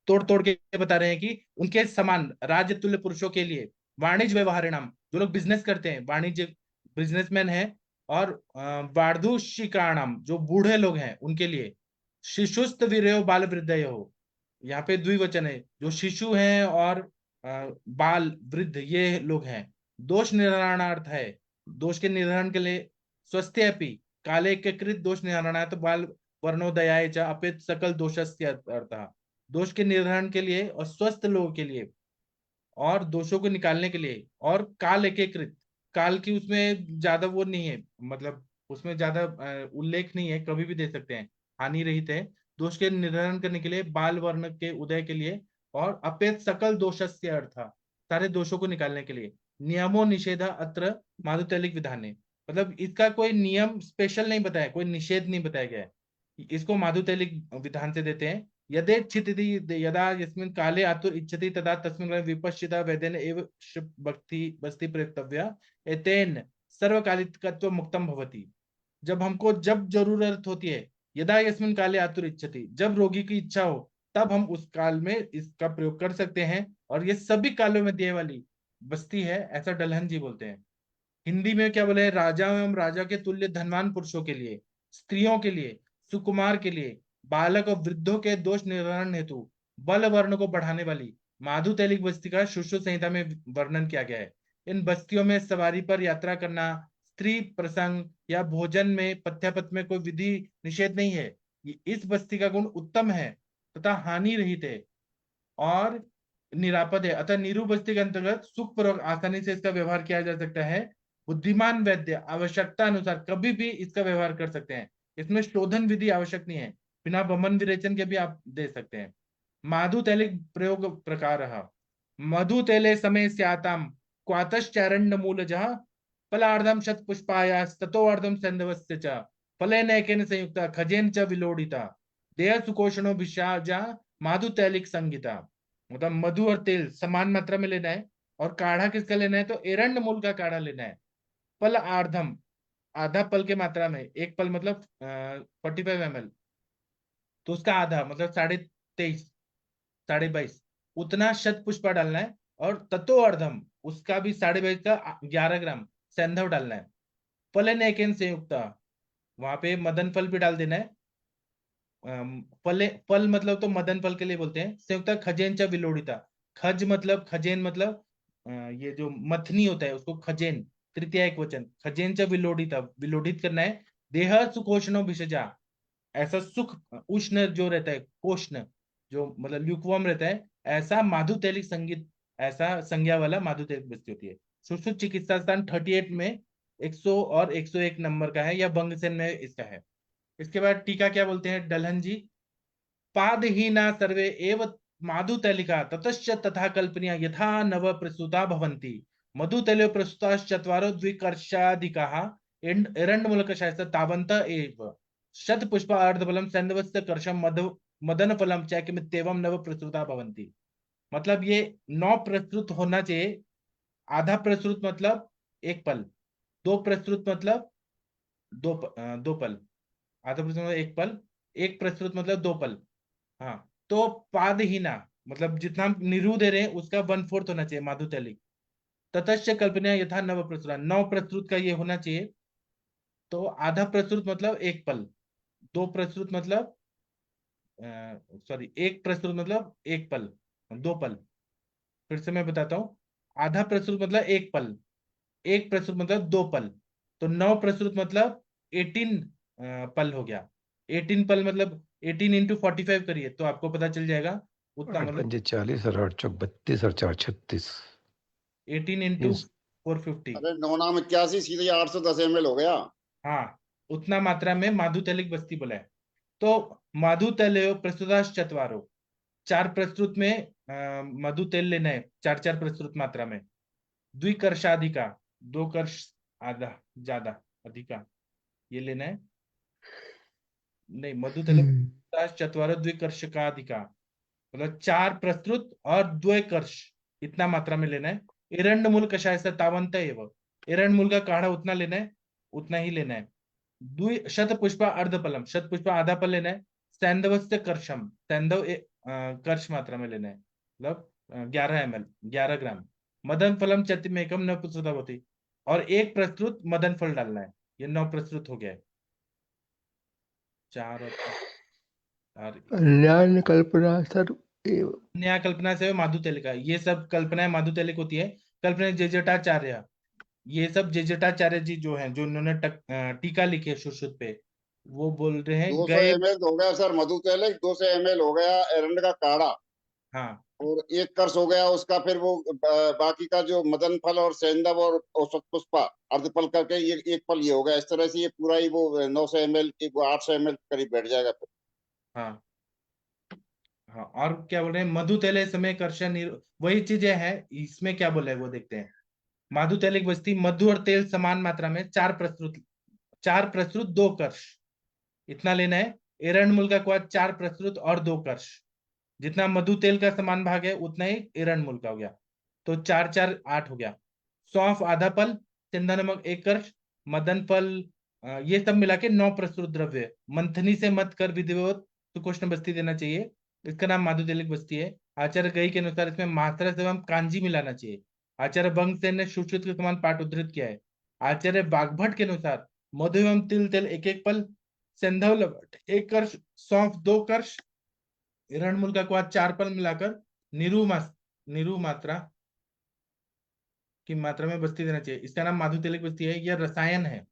तोड़ तोड़ के बता रहे हैं कि उनके समान राज्य तुल्य पुरुषों के लिए। वाणिज्य व्यवहारिणाम, जो लोग बिजनेस करते हैं, वाणिज्य बिजनेसमैन है। और वार्धुशिकाणाम, जो बूढ़े लोग हैं उनके लिए। शिशुस्त वीर्यो बाल वृद्धयो, यहाँ पे द्विवचन है, जो शिशु हैं और बाल वृद्ध ये लोग हैं। दोष निवारणार्थ है, दोष के निवारण के लिए। स्वस्थ्यपि काले के कृत दोष निवारणार्थ बाल वर्णोदयाय च अपेत सकल दोषस्य अर्थः, दोष के निवारण के लिए और स्वस्थ लोगों के लिए और दोषों को निकालने के लिए। और काल एकीकृत, काल की उसमें ज्यादा वो नहीं है, मतलब उसमें ज्यादा उल्लेख नहीं है, कभी भी दे सकते हैं, हानि रहित है। दोष के निर्धारण करने के लिए, बाल वर्ण के उदय के लिए, और अपेत सकल दोषस्य अर्थ, सारे दोषों को निकालने के लिए। नियमो निषेधा अत्र माधुतैलिक विधान है, मतलब इसका कोई नियम स्पेशल नहीं बताया, कोई निषेध नहीं बताया गया है, इसको माधुतैलिक विधान से देते हैं। यदेच्छिति यदा यस्मिन् काले आतुर इच्छति तदा तस्मिन् काले विपश्चिता वेदेन एव बस्ति प्रयोक्तव्या एतेन सर्वकालिकत्व मुक्तम भवति। जब हमको जब जरूरत होती है, यदा यस्मिन् काले आतुर इच्छति, जब रोगी की इच्छा हो तब हम उस काल में इसका प्रयोग कर सकते हैं, और ये सभी कालों में दिए वाली बस्ती है, ऐसा डलहन जी बोलते हैं। हिंदी में क्या बोले, राजा एवं राजा के तुल्य धनवान पुरुषों के लिए, स्त्रियों के लिए, सुकुमार के लिए, बालक और वृद्धों के दोष निवारण हेतु बल वर्ण को बढ़ाने वाली माधुतैलिक बस्ती का सुश्रुत संहिता में वर्णन किया गया है। इन बस्तियों में सवारी पर यात्रा करना, स्त्री प्रसंग या भोजन में पथ्यापथ में कोई विधि निषेध नहीं है। इस बस्ती का गुण उत्तम है तथा हानि रहित है और निरापद है, अतः नीरू बस्ती के अंतर्गत सुखपूर्वक आसानी से इसका व्यवहार किया जा सकता है। बुद्धिमान वैद्य आवश्यकता अनुसार कभी भी इसका व्यवहार कर सकते हैं, इसमें शोधन विधि आवश्यक नहीं है, बिना बमन विरेचन के भी आप दे सकते हैं। माधुतैलिक प्रयोग प्रकार, मधुतैले समय स्याताम क्वातश्चारण्य मूलजः फलार्धम शत पुष्पायास्ततोर्धम संधवस्य च फलेनैकेन संयुक्ता खजेन च विलोडिता देह सुकोषणो विषाजा माधुतैलिक संगीता। मतलब मधु और तेल समान मात्रा में लेना है, और काढ़ा किसका लेना है, तो एरंड मूल का काढ़ा लेना है। पल आर्धम, आधा पल के मात्रा में, एक पल मतलब 45 ml, तो उसका आधा मतलब 23.5, 22.5 उतना शत पुष्पा डालना है। और तत्व अर्धम, उसका भी 22.5 का 11 ग्राम सैंधव डालना है। फलन एकेन संयुक्त, वहां पे मदन फल भी डाल देना है। फल मतलब तो मदन फल के लिए बोलते हैं। संयुक्त खजेन च विलोड़िता, खज मतलब खजेन मतलब ये जो मथनी होता है उसको खजेन, तृतीया एक वचन, खजेन च विलोड़िता, विलोड़ित करना है। देह सुकोष्णो भिषजा, ऐसा सुख उष्ण जो रहता है, कोष्ण जो मतलब ल्यूकवार्म रहता है, ऐसा माधुतैलिक संगीत, ऐसा संज्ञा वाला माधुतैलिक बस्ती होती है। सुश्रुत चिकित्सा स्थान 38 में 100 और 101 नंबर का है, या बंगसेन में इसका है। इसके बाद टीका क्या बोलते हैं डलहन जी, पादहीना सर्वे एव माधुतैलिका ततश्च तथा कल्पनीय यथा नव प्रसूता भवन्ति मधुतैलो प्रसूताश्चत्वारो द्विकर्षाधिकाः एरण्डमूलकशायस्य तावन्त एव शत पुष्प अर्धफलम सैंधवस्य कर्षम मदन फलम चैकमित्येवं नव प्रसूता भवन्ति। मतलब ये 9 प्रस्तुत होना चाहिए। आधा प्रस्तुत मतलब 1 पल, 2 प्रस्तुत मतलब 2 पल, आधा प्रस्तुत मतलब 1 पल, 1 प्रस्तुत मतलब 2 पल। हाँ, तो पादहीना मतलब जितना हम निरू दे रहे हैं उसका 1/4 होना चाहिए माधुतैलिक। ततश्च कल्पना यथा नव प्रस्तुत, 9 प्रस्तुत का ये होना चाहिए। तो आधा प्रस्तुत मतलब 1 पल, 2 प्रस्तुत मतलब सॉरी 1 प्रस्तुत मतलब 1 पल, 2 पल। फिर से मैं बताता हूँ, आधा प्रस्तुत मतलब 1 पल, 1 प्रस्तुत मतलब 2 पल, तो 9 प्रस्तुत मतलब 18 पल हो गया। 18 पल मतलब 18 into 45 करिए तो आपको पता चल जाएगा उतना, मतलब
40 और 8 चौक 32 और 4 36,
18 into 450।
अरे 9×81 सीधे 810 ml हो गया।
हाँ, उतना मात्रा में माधुतैलिक बस्ती बोला है। तो माधुतैल प्रस्तुताश्चत्वारो, 4 प्रस्तुत में मधुतैल लेना है, 4 प्रस्तुत मात्रा में। द्विकर्षाधिका, 2 कर्ष आधा ज्यादा अधिका ये लेना है। नहीं, मधुतैल चत्वारो द्विकर्षकाधिका मतलब 4 प्रस्तुत और 2 कर्ष, इतना मात्रा में लेना है। एरंड मूल कषाय से तावंत एवं, एरंड मूल का काढ़ा उतना लेना है, उतना ही लेना है। शत पुष्पा अर्धपलम, शत पुष्पा आधा पल लेना है। सैंधवस्य कर्षम, सैंधव कर्ष मात्रा में लेना है, मतलब 11 ml, 11 ग्राम। मदन फलम चतिमेकम न प्रस्तुता होती, और 1 प्रस्तुत मदन फल डालना है। ये 9 प्रस्तुत हो गया है। 4 और
कल्याण कल्पना सर एव
नया कल्पना से माधु तेलिका, ये सब कल्पनाएं माधु तेलिक होती है। कल्पना जेजटाचार्य, ये सब जेजटाचार्य जी जो हैं, जो उन्होंने टीका लिखी है सुश्रुत पे, वो बोल रहे हैं
200
गए।
ml हो गया सर मधु तैलक, 200 ml हो गया एरंड का काढ़ा,
हाँ
और 1 कर्ष हो गया उसका। फिर वो बाकी का जो मदन फल और सेंधव और औसत पुष्पा अर्धफल करके ये 1 फल ये हो गया। इस तरह से ये पूरा ही वो 900 ml की वो 800 ml करीब बैठ जाएगा फिर।
हाँ हाँ। और क्या बोल रहे हैं, मधु तेले समय कर्षण वही चीजें हैं। इसमें क्या बोले वो देखते हैं। माधु तेलिक बस्ती, मधु और तेल समान मात्रा में 4 प्रसृत 2 कर्ष, इतना लेना है। एरंड मूल का क्वाद 4 प्रसृत और 2 कर्ष, जितना मधु तेल का समान भाग है उतना ही एरंड मूल का हो गया, तो 4 4 8 हो गया। सौंफ आधा फल, चंदा नमक 1 कर्ष, मदन फल, ये सब मिला के 9 प्रसृत द्रव्य, मंथनी से मत कर विधिवत सुकोष्ण बस्ती देना चाहिए। इसका नाम माधु तेलिक बस्ती है। आचार्य गई के अनुसार इसमें मात्रस एवं कांजी मिलाना चाहिए। आचार्य बंगसेन ने सुश्रुत के समान पाठ उद्धृत किया है। आचार्य बागभट्ट के अनुसार मधु एवं तिल तेल 1 1 फल, सेंधव लवट 1 कर्ष, सौंफ 2 कर्ष, रणमूल का क्वाद 4 फल मिलाकर निरु मात्रा की मात्रा में बस्ती देना चाहिए। इसका नाम माधु तेलिक बस्ती है। यह रसायन है।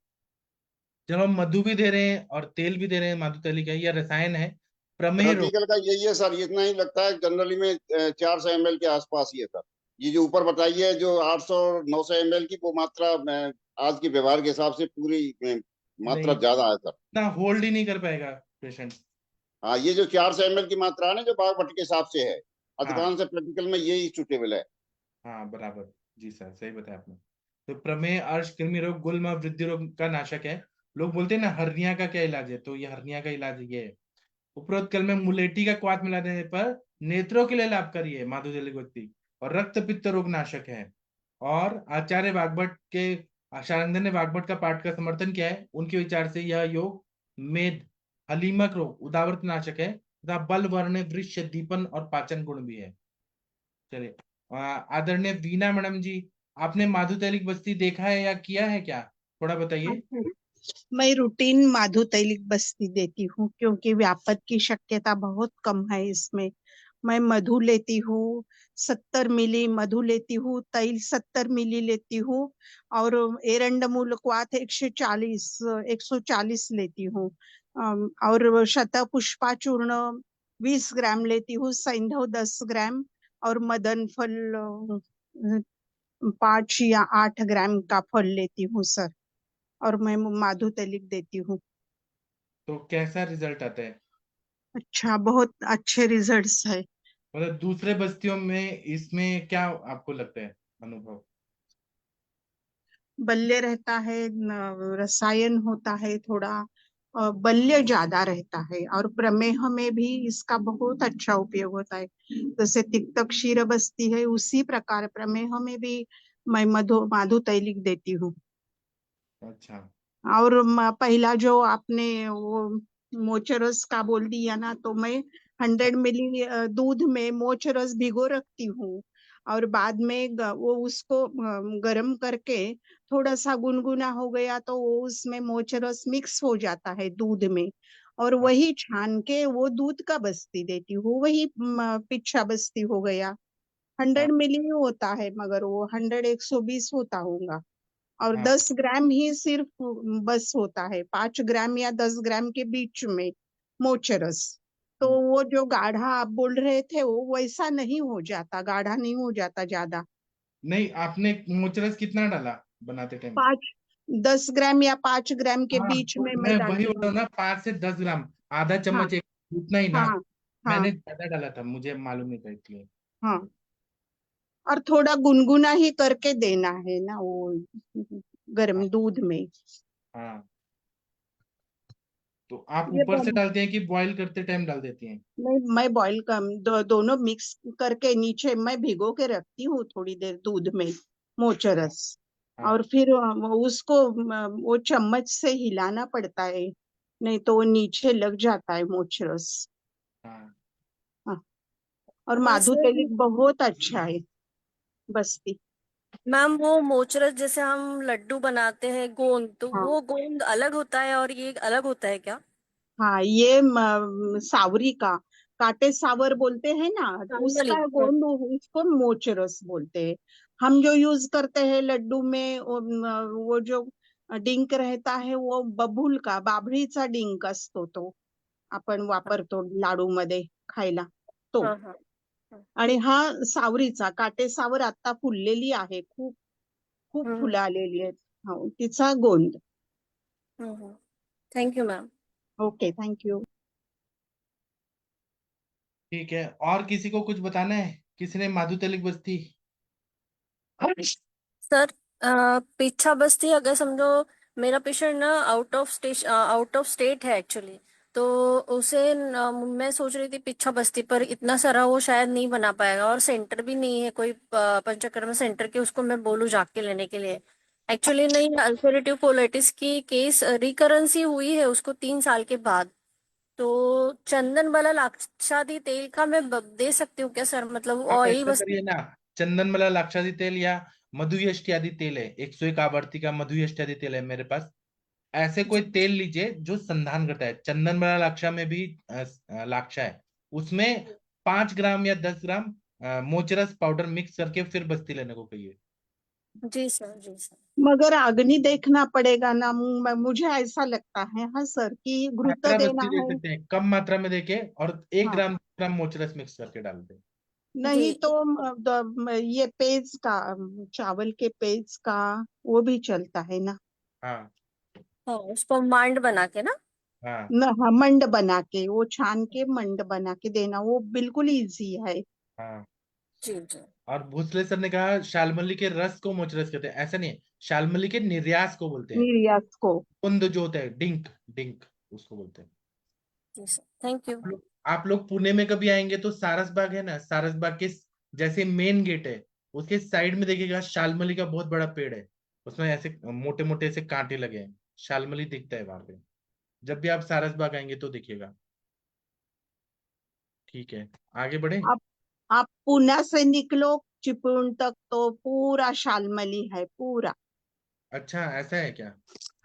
जब हम मधु भी दे रहे हैं और तेल भी दे रहे हैं, माधु तेलिक है, यह रसायन है। प्रमेह रोग,
प्रैक्टिकल का यही है सर, इतना ही लगता है जनरली में 400 ml के आसपास ही है सर। ये जो ऊपर बताइए जो 800 और 900 ml की वो मात्रा आज के व्यवहार के हिसाब से पूरी मात्रा
नहीं,
ज्यादा है सर।
इतना होल्ड ही नहीं कर पाएगा पेशेंट।
हाँ, ये जो 400 ml की मात्रा है ना जो बागभट्ट के हिसाब से है,
हाँ
अधिकांश प्रैक्टिकल में यही सुटेबल है।
हाँ बराबर, जी सर सही बताया आपने। तो प्रमेह अर्श कृमि रोग गुल्म वृद्धि रोग का नाशक है। लोग बोलते हैं ना हर्निया का क्या इलाज है, तो ये हर्निया का इलाज ये है। उपरोक्त कल में मुलेठी का क्वाथ मिला देने पर नेत्रों के लिए लाभकारी है माधु तेलिक बस्ती, और रक्त पित्त रोग नाशक है। और आचार्य वाग्भट के शारंगधर ने वाग्भट का पाठ का समर्थन किया है। उनके विचार से यह योग मेद, हलीमक रोग, उदावृत नाशक है तथा बल वर्ण वृक्ष दीपन और पाचन गुण भी है। चलिए, आदरणीय वीना मैडम जी, आपने माधु तेलिक बस्ती देखा है या किया है क्या, थोड़ा बताइए।
मैं रूटीन माधु तैलिक बस्ती देती हूँ क्योंकि व्यापत की शक्यता बहुत कम है इसमें। मैं मधु लेती हूँ, 70 मिली मधु लेती हूँ, तैल 70 मिली लेती हूँ, और एरंड मूल क्वाथ 140 लेती हूँ, और शतपुष्पा चूर्ण 20 ग्राम लेती हूँ, सैंधव 10 ग्राम, और मदन फल 5 या 8 ग्राम का फल लेती हूँ सर, और मैं माधु तेलिक देती हूँ।
तो कैसा रिजल्ट आता है?
अच्छा, बहुत अच्छे रिजल्ट्स है।
मतलब दूसरे बस्तियों में इसमें क्या आपको लगता है अनुभव?
बल्य रहता है, रसायन होता है थोड़ा, बल्य ज्यादा रहता है, और प्रमेह में भी इसका बहुत अच्छा उपयोग होता है। जैसे तिक्त क्षीर बस्ती है उसी प्रकार प्रमेह में भी मैं माधु तैलिक देती हूँ।
अच्छा,
और पहला जो आपने वो मोचरस का बोल दिया ना, तो मैं 100 मिली दूध में मोचरस भिगो रखती हूँ, और बाद में वो उसको गर्म करके थोड़ा सा गुनगुना हो गया तो वो उसमें मोचरस मिक्स हो जाता है दूध में, और वही छान के वो दूध का बस्ती देती हूँ। वही पिच्छा बस्ती हो गया। 100 मिली होता है मगर वो 120 होता होगा, और
हाँ
10 ग्राम ही सिर्फ बस होता है, 5 ग्राम या 10 ग्राम के बीच में मोचरस। तो वो जो गाढ़ा आप बोल रहे थे वो वैसा नहीं हो जाता, गाढ़ा नहीं हो जाता ज्यादा।
नहीं, आपने मोचरस कितना डाला बनाते टाइम?
10 ग्राम या 5 ग्राम के
हाँ,
बीच में
मैं
मैं
वही
डालती
बोल रहा
हूँ।
हूँ ना, 5 से 10 ग्राम, आधा
हाँ
चम्मच एक, उतना ही ना।
हाँ हाँ
मैंने ज्यादा डाला था, मुझे मालूम नहीं था इसलिए।
हाँ, और थोड़ा गुनगुना ही करके देना है ना वो गर्म
हाँ
दूध में।
हाँ। तो आप
ये
ऊपर से डालते हैं कि बॉईल करते टाइम डाल देती हैं?
मैं बॉईल कम दोनों मिक्स करके नीचे मैं भिगो के रखती हूँ थोड़ी देर दूध में मोचरस,
हाँ
और फिर उसको वो चम्मच से हिलाना पड़ता है, नहीं तो वो नीचे लग जाता है मोचरस।
हाँ।
हाँ, और
और
माधु
सर,
तेलिक बहुत अच्छा है बस्ती।
मैम वो मोचरस जैसे हम लड्डू बनाते हैं गोंद, तो
हाँ
वो गोंद अलग होता है और ये अलग होता है क्या?
हाँ, ये सावरी का काटे सावर बोलते हैं ना, उसका
हाँ।
गोंद उसको मोचरस बोलते हैं। हम जो यूज करते हैं लड्डू में वो जो डिंक रहता है वो बबूल का बाभळीचा डिंक असतो, तो आपण वापरतो लाडू मध्ये खायला तो.
हाँ हाँ
आणि हा सावरीचा काटे सावर आता फुललेली आहे, खूप खूप
हम्म,
फुलं आलेली आहेत. हो, तिचा गोंद.
Thank you ma'am.
Okay, thank you.
ठीक है, और किसी को कुछ बताना है? किसी ने माधु तेलिक बस्ती?
सर पीछा बस्ती अगर समझो मेरा पेशेंट ना आउट ऑफ स्टेट है एक्चुअली, तो उसे मैं सोच रही थी पीछा बस्ती, पर इतना सारा वो शायद नहीं बना पाएगा और सेंटर भी नहीं है कोई पंचकर्म सेंटर के उसको मैं बोलूँ जाके लेने के लिए. एक्चुअली नहीं, अल्सरेटिव कोलाइटिस की केस रिकरेंसी हुई है उसको 3 साल के बाद. तो चंदन वाला लाक्षादी तेल का मैं दे सकती हूँ क्या सर? मतलब
आप
ऑयल
ऐसा
बस.
करिए ना, चंदन मला लाक्षादी तेल या मधुयष्टि आदि तेल है, 101 आवर्ती का मधुयष्टि आदि तेल है मेरे पास. ऐसे कोई तेल लीजिए जो संधान करता है. चंदन मला लाक्षा में भी लाक्षा है, उसमें 5 ग्राम या 10 ग्राम मोचरस पाउडर मिक्स करके फिर बस्ती लेने को कहिए.
जी सर, जी सर.
मगर अग्नि देखना पड़ेगा ना, मुझे ऐसा लगता है हाँ सर कि घृत
मात्रा
देना
बस्ती दे
है.
सकते हैं, कम मात्रा में देके और 1
हाँ.
ग्राम मोचरस मिक्स करके डाल दें.
नहीं
जी.
तो ये पेज का, चावल के पेज का वो भी चलता है ना.
हाँ
हाँ, उसको मांड बना के ना.
हाँ
न हाँ, मंड बना के, वो छान के मंड बना के देना, वो बिल्कुल इजी है.
हाँ.
जी जी.
और भोसले सर ने कहा शालमली के रस को मोचरस कहते हैं. ऐसा नहीं है, शालमली के निर्यास को बोलते हैं.
निर्यास को.
कुंद जो होता है, डिंक डिंक उसको बोलते हैं.
जी सर, थैंक यू.
आप लोग पुणे में कभी आएंगे तो सारस बाग है ना, सारस बाग के जैसे मेन गेट है उसके साइड में देखिएगा शालमली का बहुत बड़ा पेड़ है, उसमें ऐसे मोटे मोटे ऐसे कांटे लगे हैं, शालमली दिखता है वहां पे. जब भी आप सारस बाग आएंगे तो देखिएगा. ठीक है, आगे बढ़े.
आप पुणे से निकलो चिपळूण तक तो पूरा शालमली है पूरा.
अच्छा, ऐसा है क्या?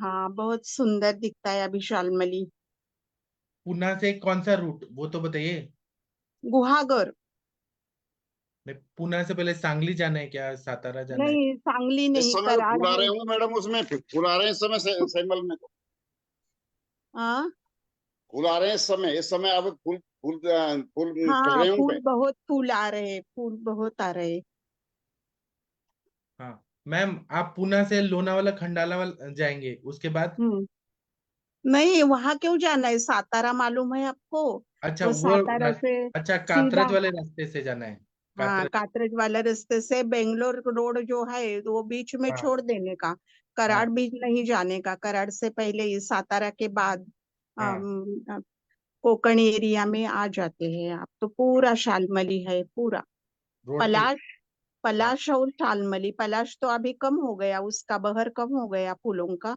हाँ, बहुत सुंदर दिखता है अभी शालमली.
पुणे से कौन सा रूट वो तो बताइए.
गुहागर.
नहीं, पुणे से पहले सांगली जाना है क्या, सातारा जाना है?
नहीं, सांगली
इस
नहीं,
समय
कराड़
फूल आ रहे
है.
होंगे मैडम, उसमें फूल आ रहे हैं इस समय सैमल में.
हाँ
फूल आ रहे हैं इस समय अब फूल फूल फूल खिल
हाँ,
रहे हैं उन
फूल
पे.
बहुत फूल आ रहे हैं, फूल बहुत आ रहे हैं.
हाँ मैम, आप पुणे से लोनावाला खंडाला वाला जाएंगे उसके बाद.
नहीं, वहां क्यों जाना है, सातारा मालूम है आपको.
अच्छा,
वो
वो
सातारा से
अच्छा,
सीधा,
कात्रज वाले रास्ते से जाना है.
हाँ,
कात्रज.
कात्रज वाला रास्ते से बेंगलोर रोड जो है वो बीच में
हाँ
छोड़ देने का.
हाँ
कराड़ बीच नहीं जाने का, कराड़ से पहले ही सातारा के बाद
हाँ.
कोकण एरिया में आ जाते हैं आप, तो पूरा शालमली है पूरा.
रोड पे.
पलाश,
हाँ
पलाश और शालमली. पलाश तो अभी कम हो गया, उसका बहर कम हो गया फूलों का,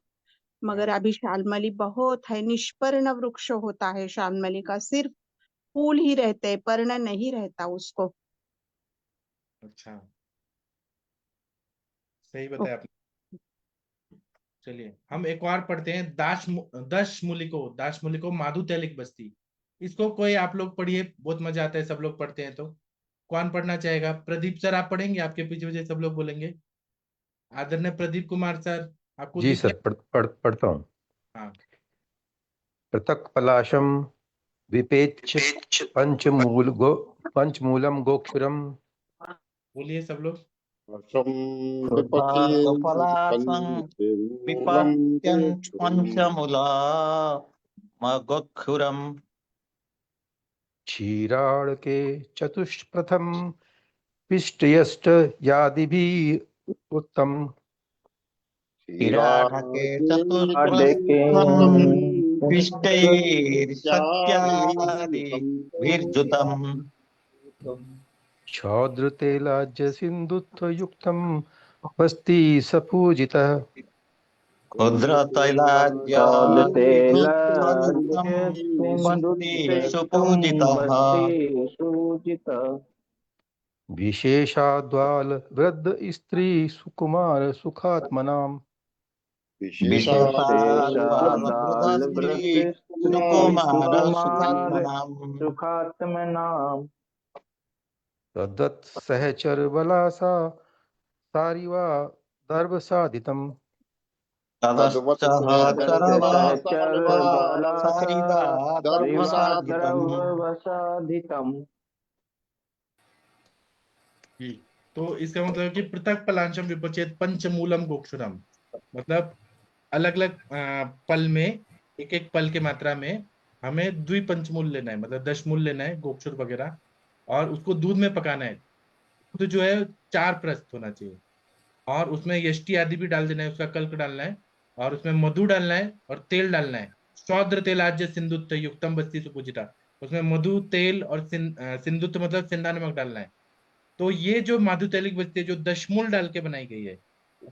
मगर
हाँ.
अभी शालमली बहुत है. निष्पर्ण वृक्ष होता है शालमली का, सिर्फ फूल ही रहते हैं, पर्ण नहीं रहता उसको.
अच्छा, सही बताया आपने. चलिए हम एक और पढ़ते हैं. दाश मुलिको माधु तैलिक बस्ती. इसको कोई आप लोग पढ़िए, बहुत मजा आता है, सब लोग पढ़ते हैं. तो कौन पढ़ना चाहेगा? प्रदीप सर आप पढ़ेंगे, आपके पीछे पीछे सब लोग बोलेंगे. आदरणीय प्रदीप कुमार सर, आपको
जी
दिख
सर, पढ़ता हूँ.
हाँ.
पृथक पलाशम विपेच्य पंचमूलम गोक्षुरम.
बोलिए सब लोग.
पलासं विपत्यन् पंचमूला मगोक्षुरम्.
क्षीराड़ के चतुष्प्रथम पिष्टयष्ट यादिभी उत्तम.
विराटके चतुष्प्रथमं पिष्टैर्सत्यादिभिर्जुतम्.
क्षौद्रतेलाज्य सिंधुत्व युक्तम बस्ती सपूजितः.
क्षुद्रतैलाज्यं बस्ति सुपूजितः.
विशेषाद्वाल वृद्ध स्त्री सुकुमार सुखात्मनाम.
विशेषाद्वालवृद्धस्त्री सुकुमार
सुकुमार
सुखात्मनाम्
सुखात्मनाम्
तद्वत् सहचर बलासा सारिवा दर्भ साधितम्
तद्वत् सहचर बला
सहचर
सर्वा
बलासा
सारिवा
दर्भ साधितम्
वसाधितम्।
जी। तो इसका मतलब कि पृथक पलांचम विपचेत पंचमूलम गोक्षुरम, मतलब अलग अलग पल में एक एक पल के मात्रा में हमें द्विपंचमूल लेना है, मतलब दशमूल लेना है गोक्षुर वगैरह, और उसको दूध में पकाना है। दूध जो है 4 प्रस्त होना चाहिए, और उसमें यष्टि आदि भी डाल देना है, उसका कल्क डालना है, और उसमें मधु डालना है और तेल डालना है। सौद्र तेलाज्य सिंधुत्व युक्तम बस्ती सुपूजिता, उसमें मधु तेल और सिंधुत्व मतलब सिंधा नमक डालना है। तो ये जो माधुतैलिक बस्ती है जो दशमूल डाल के बनाई गई है,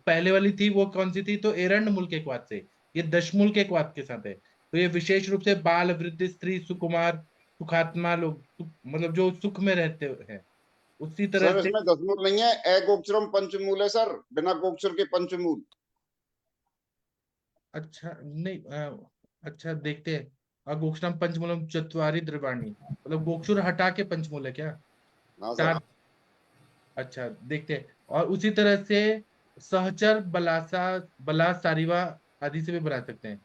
पहले वाली थी वो कौन सी थी, तो एरंड मूल के क्वाद से, ये दशमूल के क्वाद के साथ है। तो ये विशेष रूप से बाल, वृद्ध, स्त्री, सुकुमार, सुखात्मा लोग, मतलब जो सुख में रहते हैं, उसी तरह
सर
से।
इसमें दशमूल नहीं है, अगोक्षरम पंचमूल है सर, बिना गोक्षर के पंचमूल।
अच्छा नहीं, अच्छा देखते हैं। अगोक्षरम पंचमूलम चत्वारि द्रवाणी, मतलब गोक्षुर हटा के पंचमूल है क्या?
हाँ सर।
4। अच्छा देखते हैं। और उसी तरह से सहचर, बलासा, बला, सारिवा आदि से भी बना सकते हैं।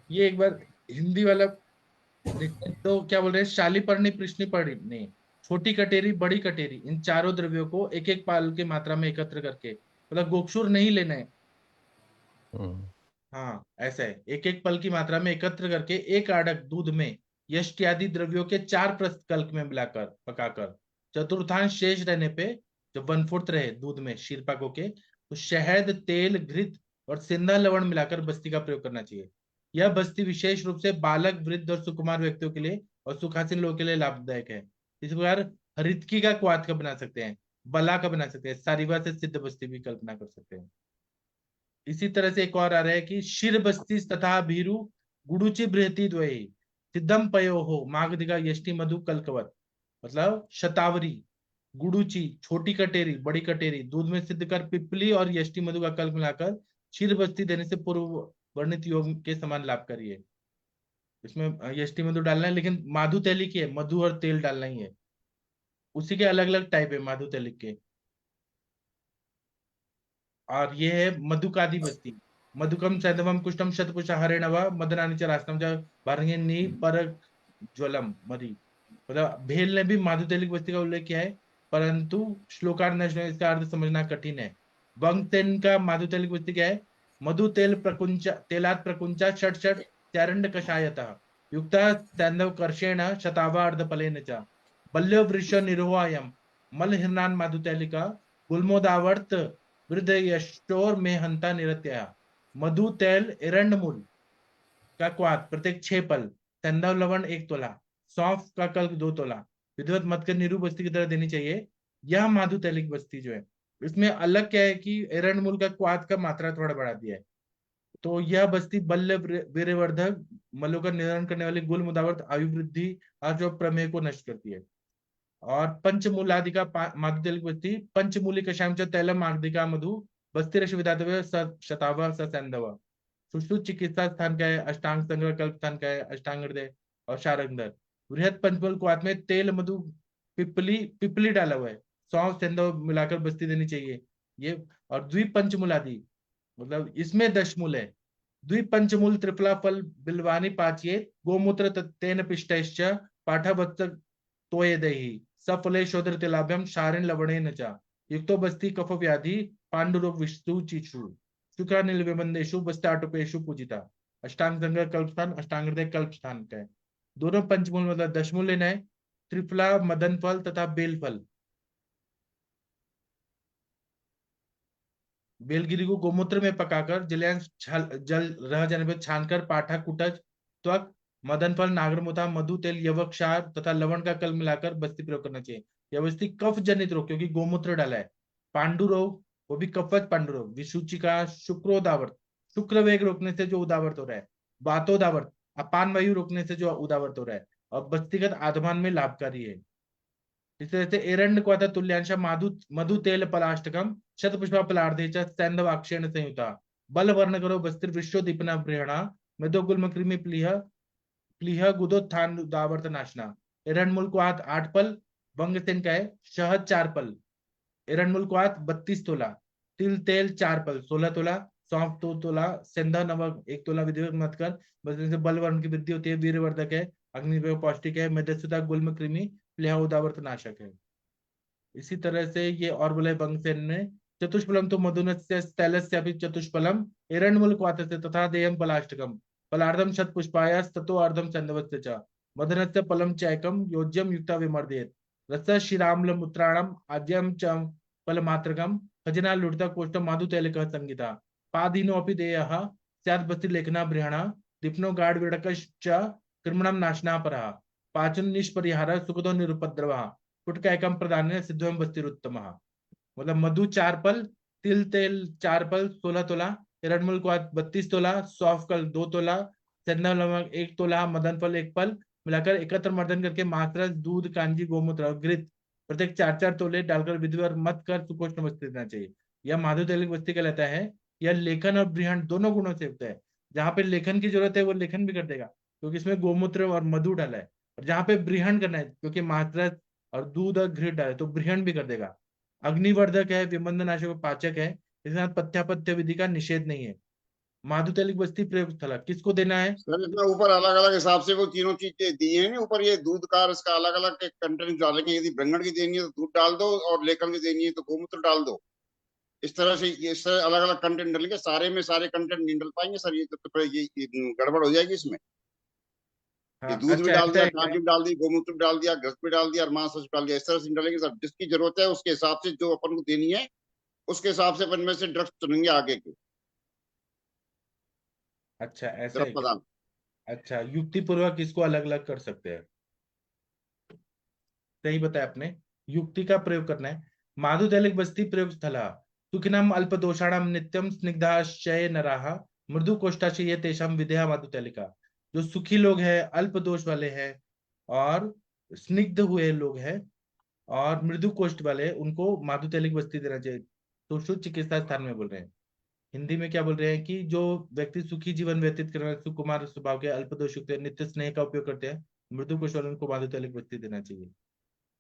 ये एक बार हिंदी वाला देखते हैं, तो क्या बोल रहे हैं, शाली पर्णी, कृष्णी पर्णी, छोटी कटेरी, बड़ी कटेरी, इन चारों द्रव्यों को एक एक पाल की मात्रा में एकत्र करके, मतलब गोक्षुर नहीं लेना है। हाँ ऐसा है, एक एक पल की मात्रा में एकत्र करके एक आड़क दूध में यष्टि आदि द्रव्यों के 4 प्रस्त कल्क में मिलाकर पकाकर, चतुर्थांश शेष रहने पे, जब 1/4 रहे दूध में शीरपाकों के, तो शहद, तेल, घृत और सिंधा लवण मिलाकर बस्ती का प्रयोग करना चाहिए। यह बस्ती विशेष रूप से बालक, वृद्ध और सुकुमार व्यक्तियों के लिए और सुखासीन लोगों के लिए लाभदायक है। इस प्रकार हरितकी का क्वाथ का बना सकते हैं, बला का बना सकते हैं, सारिवा से सिद्ध बस्ती भी कल्पना कर सकते हैं। इसी तरह से एक और आ रहा है कि शिर बस्ती तथा भीरु गुडुचि बृहति द्वयी सिद्धम पयो हो मागधिका यष्टि मधु कल्कवत, मतलब शतावरी, गुडुचि छोटी कटेरी, बड़ी कटेरी दूध में सिद्ध कर पिपली और यष्टि मधु का कल्क मिलाकर क्षीर बस्ती देने से पूर्व वर्णित योग के समान लाभकारी है। इसमें यष्टि मधु डालना है, लेकिन माधु तैलिक है, मधु और तेल डालना ही है। उसी के अलग अलग टाइप है माधु तैलिक के। और ये है मधुकादि बस्ती, मधुकम सैंधवम कुष्टम शतपुष हरेणव मदनानि च राष्ट्रम च भरणी पर ज्वलम मरी, मतलब भेल ने भी माधुतैलिक बस्ती का उल्लेख किया है, परंतु श्लोकार्थ इसका अर्थ समझना कठिन है। बंगतेन का माधुतैलिक बस्ती क्या है, मधु तेल प्रकुंचा तेलात प्रकुंचा षट षट चारंड कषायतः युक्ता सैंधव कर्षेण शतावा अर्धफलेन च बल्यो वृष निरोहायम मल हिरणान माधुतैलिका गुल्मोदावर्त वृद्ध यशोर में हंता निरत्या, मधु तेल एरंड मूल का क्वाथ प्रत्येक 6 पल, संधव लवण 1 तोला, सौंफ का कल्क 2 तोला, विधिवत मत कर नीरू बस्ती की तरह देनी चाहिए। यह माधु तैलिक बस्ती जो है, इसमें अलग क्या है कि एरंड मूल का क्वाथ का मात्रा थोड़ा बढ़ा दिया है। तो यह बस्ती बल्य, वीर्यवर्धक, मलों का निवारण करने वाली, गुल मुदावर्त, आयु वृद्धि और जो प्रमेय को नष्ट करती है। और पंचमूलादि का माधुतैलिक बस्ती पंचमूली कषायम च तैलम मागधिका मधु बस्ती रस विधातव्य शतावा सैंधव, सुश्रुत चिकित्सा स्थान का है, अष्टांग संग्रह कल्प स्थान का है, अष्टांग हृदय और शारंगधर। बृहद पंचमूल क्वाथ में तेल, मधु, पिपली पिपली डाला हुआ है, सौंफ सिंधव मिलाकर बस्ती देनी चाहिए ये। और द्विपंचमूलादि, मतलब इसमें दशमूल है। द्विपंचमूल त्रिफला फल बिल्वानी पाच्ये गोमूत्र तेन पिष्टैश्च पाठवत्स तोयेदहि सफले शोधर तिलाभ्यम शारिन लवणेन च युक्तो बस्ती कफ व्याधि पांडुरोग विष्णु चिचु शुक्र नीलवेबंदेशु बस्ताटुपेशु पूजिता। अष्टांग संग्रह कल्पस्थान, अष्टांग हृदय कल्पस्थान का है। दोनों पंचमूल मतलब दशमूल लेना है। त्रिफला, मदन फल तथा बेल फल, बेलगिरी को गोमूत्र में पकाकर जलयान जल रह जाने पर छानकर पाठा, कुटज, त्वक, मदन फल, नागरमोथा, मधु तेल, यवक्षार तथा लवण का कल मिलाकर बस्ती प्रयोग करना चाहिए। यह बस्ती कफ जनित रोग, क्योंकि गोमूत्र डाला है, पांडु रोग, वो भी कफज पांडु रोग, विसूचिका, शुक्रोदावर्त, शुक्र वेग रोकने से जो उदावर्त हो रहा है, वातोदावर्त, अपान वायु रोकने से जो उदावर्त हो रहा है, और बस्तीगत आधमान में लाभकारी है। इस तरह से एरंड को आता तुल्यांश माधु मधु तेल पलाष्टकम शत पुष्पा पलार्धे सैंधवाक्षेण संयुता बल वर्ण करो बस्तिर विश्व दीपना प्रेरणा मेदो गुल्म कृमि प्लीह प्लीह गुदोत्थान दावर्त नाशना। एरंडमुल को हाथ 8 पल, वंगसेन का है शहद 4 पल, एरंडमुल को हाथ 32 तोला, तिल तेल 4 पल 16 तोला, सौंफ 2 तोला, सेंधा नमक 1 तोला, विधिवत मत कर, बस से बल वर्ण की वृद्धि होती है, वीरवर्धक है, अग्नि पौष्टिक है, मेदस्युता गुल्म कृमि प्लीहा उदावर्त नाशक है। इसी तरह से ये और बोले वंगसेन ने चतुष्फलम तो मधुनस्य स्थैलस्यापि चतुष्फलम एरंडमुल क्वाथस्य तथा देयम पलाष्टकम पलार्धम शत पुष्पायास ततो अर्धम चंदवस्य च मदनस्य पलम चैकम योज्यम युक्ता विमर्देत रस शिराम्ल मुत्राणम आद्यम च फलमात्रकम खजना लुटता कोष्ठम माधु तैलिकः संगीता पादीनो अपि देयः स्यात् बस्ति लेखना बृहणा दीप्नो गाढ़ विडकश्च कृमणम नाशना परः पाचन निष्परिहार सुखदो निरुपद्रवः पुटकैकम प्रदान सिद्धम बस्तिरुत्तम। मतलब मधु 4 पल, तिल तेल 4 पल 16 तोला, एरंडमुल को 32 तोला, सौंफ कल 2 तोला, सेंधा नमक 1 तोला, मदन फल 1 पल मिलाकर एकत्र मर्दन करके मात्रस दूध कांजी गोमूत्र और घृत प्रत्येक 4-4 तोले डालकर विधिवत मत कर सुकोष्ण बस्ती देना चाहिए। यह माधु तैलिक बस्ती कहलाता है। यह लेखन और बृहण दोनों गुणों से युक्त है। जहाँ पे लेखन की जरूरत है वो लेखन भी कर देगा क्योंकि इसमें गोमूत्र और मधु डाला है, और जहाँ पे बृहण करना है क्योंकि मात्रस और दूध और घृत डाले तो बृहण भी कर देगा। अग्निवर्धक है, विमंदनाशक, पाचक है, इसके साथ पथ्यापथ्य विधि का निषेध नहीं है। माधु तैलिक बस्ती प्रयोग स्थल किसको देना है?
सर इसमें ऊपर अलग अलग हिसाब से वो तीनों चीजें दी है ना, ऊपर ये दूध का और इसका अलग अलग कंटेंट डालेंगे। यदि ब्रंगण की देनी है तो दूध डाल दो, और लेखन की देनी है तो गोमूत्र डाल दो। इस तरह से ये सर अलग अलग कंटेंट डालेंगे, सारे में सारे कंटेंट नहीं डाल पाएंगे सर, ये तो ये गड़बड़ हो जाएगी इसमें। ये
हाँ,
दूध भी
अच्छा
डाल
ऐसा
दिया,
है क्या?
कांजी भी डाल दी, गोमूत्र भी डाल दिया, घृत भी डाल दिया और मांस भी डाल दिया। इस तरह से डालेंगे सर, जिसकी जरूरत है उसके हिसाब से जो अपन को देनी है उसके हिसाब से अपन में से ड्रग्स चुनेंगे आगे के
अच्छा ऐसा है
द्रव
क्या?
पदार्थ।
अच्छा, युक्ति पूर्वक इसको अलग अलग कर सकते हैं। सही बताया आपने, युक्ति का प्रयोग करना है। माधु तैलिक बस्ती प्रयोग स्थल सुखिनम अल्प दोषाणाम नित्यम स्निग्धाशय नराह मृदु कोष्ठाशय तेषाम विदेहा माधु तैलिका। जो सुखी लोग हैं, अल्प दोष वाले हैं और स्निग्ध हुए लोग हैं और मृदु कोष्ठ वाले, उनको माधु तैलिक बस्ती देना चाहिए। तो शुद्ध चिकित्सा स्थान में बोल रहे हैं। हिंदी में क्या बोल रहे हैं कि जो व्यक्ति सुखी जीवन व्यतीत कर रहे हैं, सुकुमार स्वभाव के, अल्प दोष युक्त, नित्य स्नेह का उपयोग करते हैं, मृदु कोष्ठ वाले, उनको माधु तैलिक बस्ती देना चाहिए।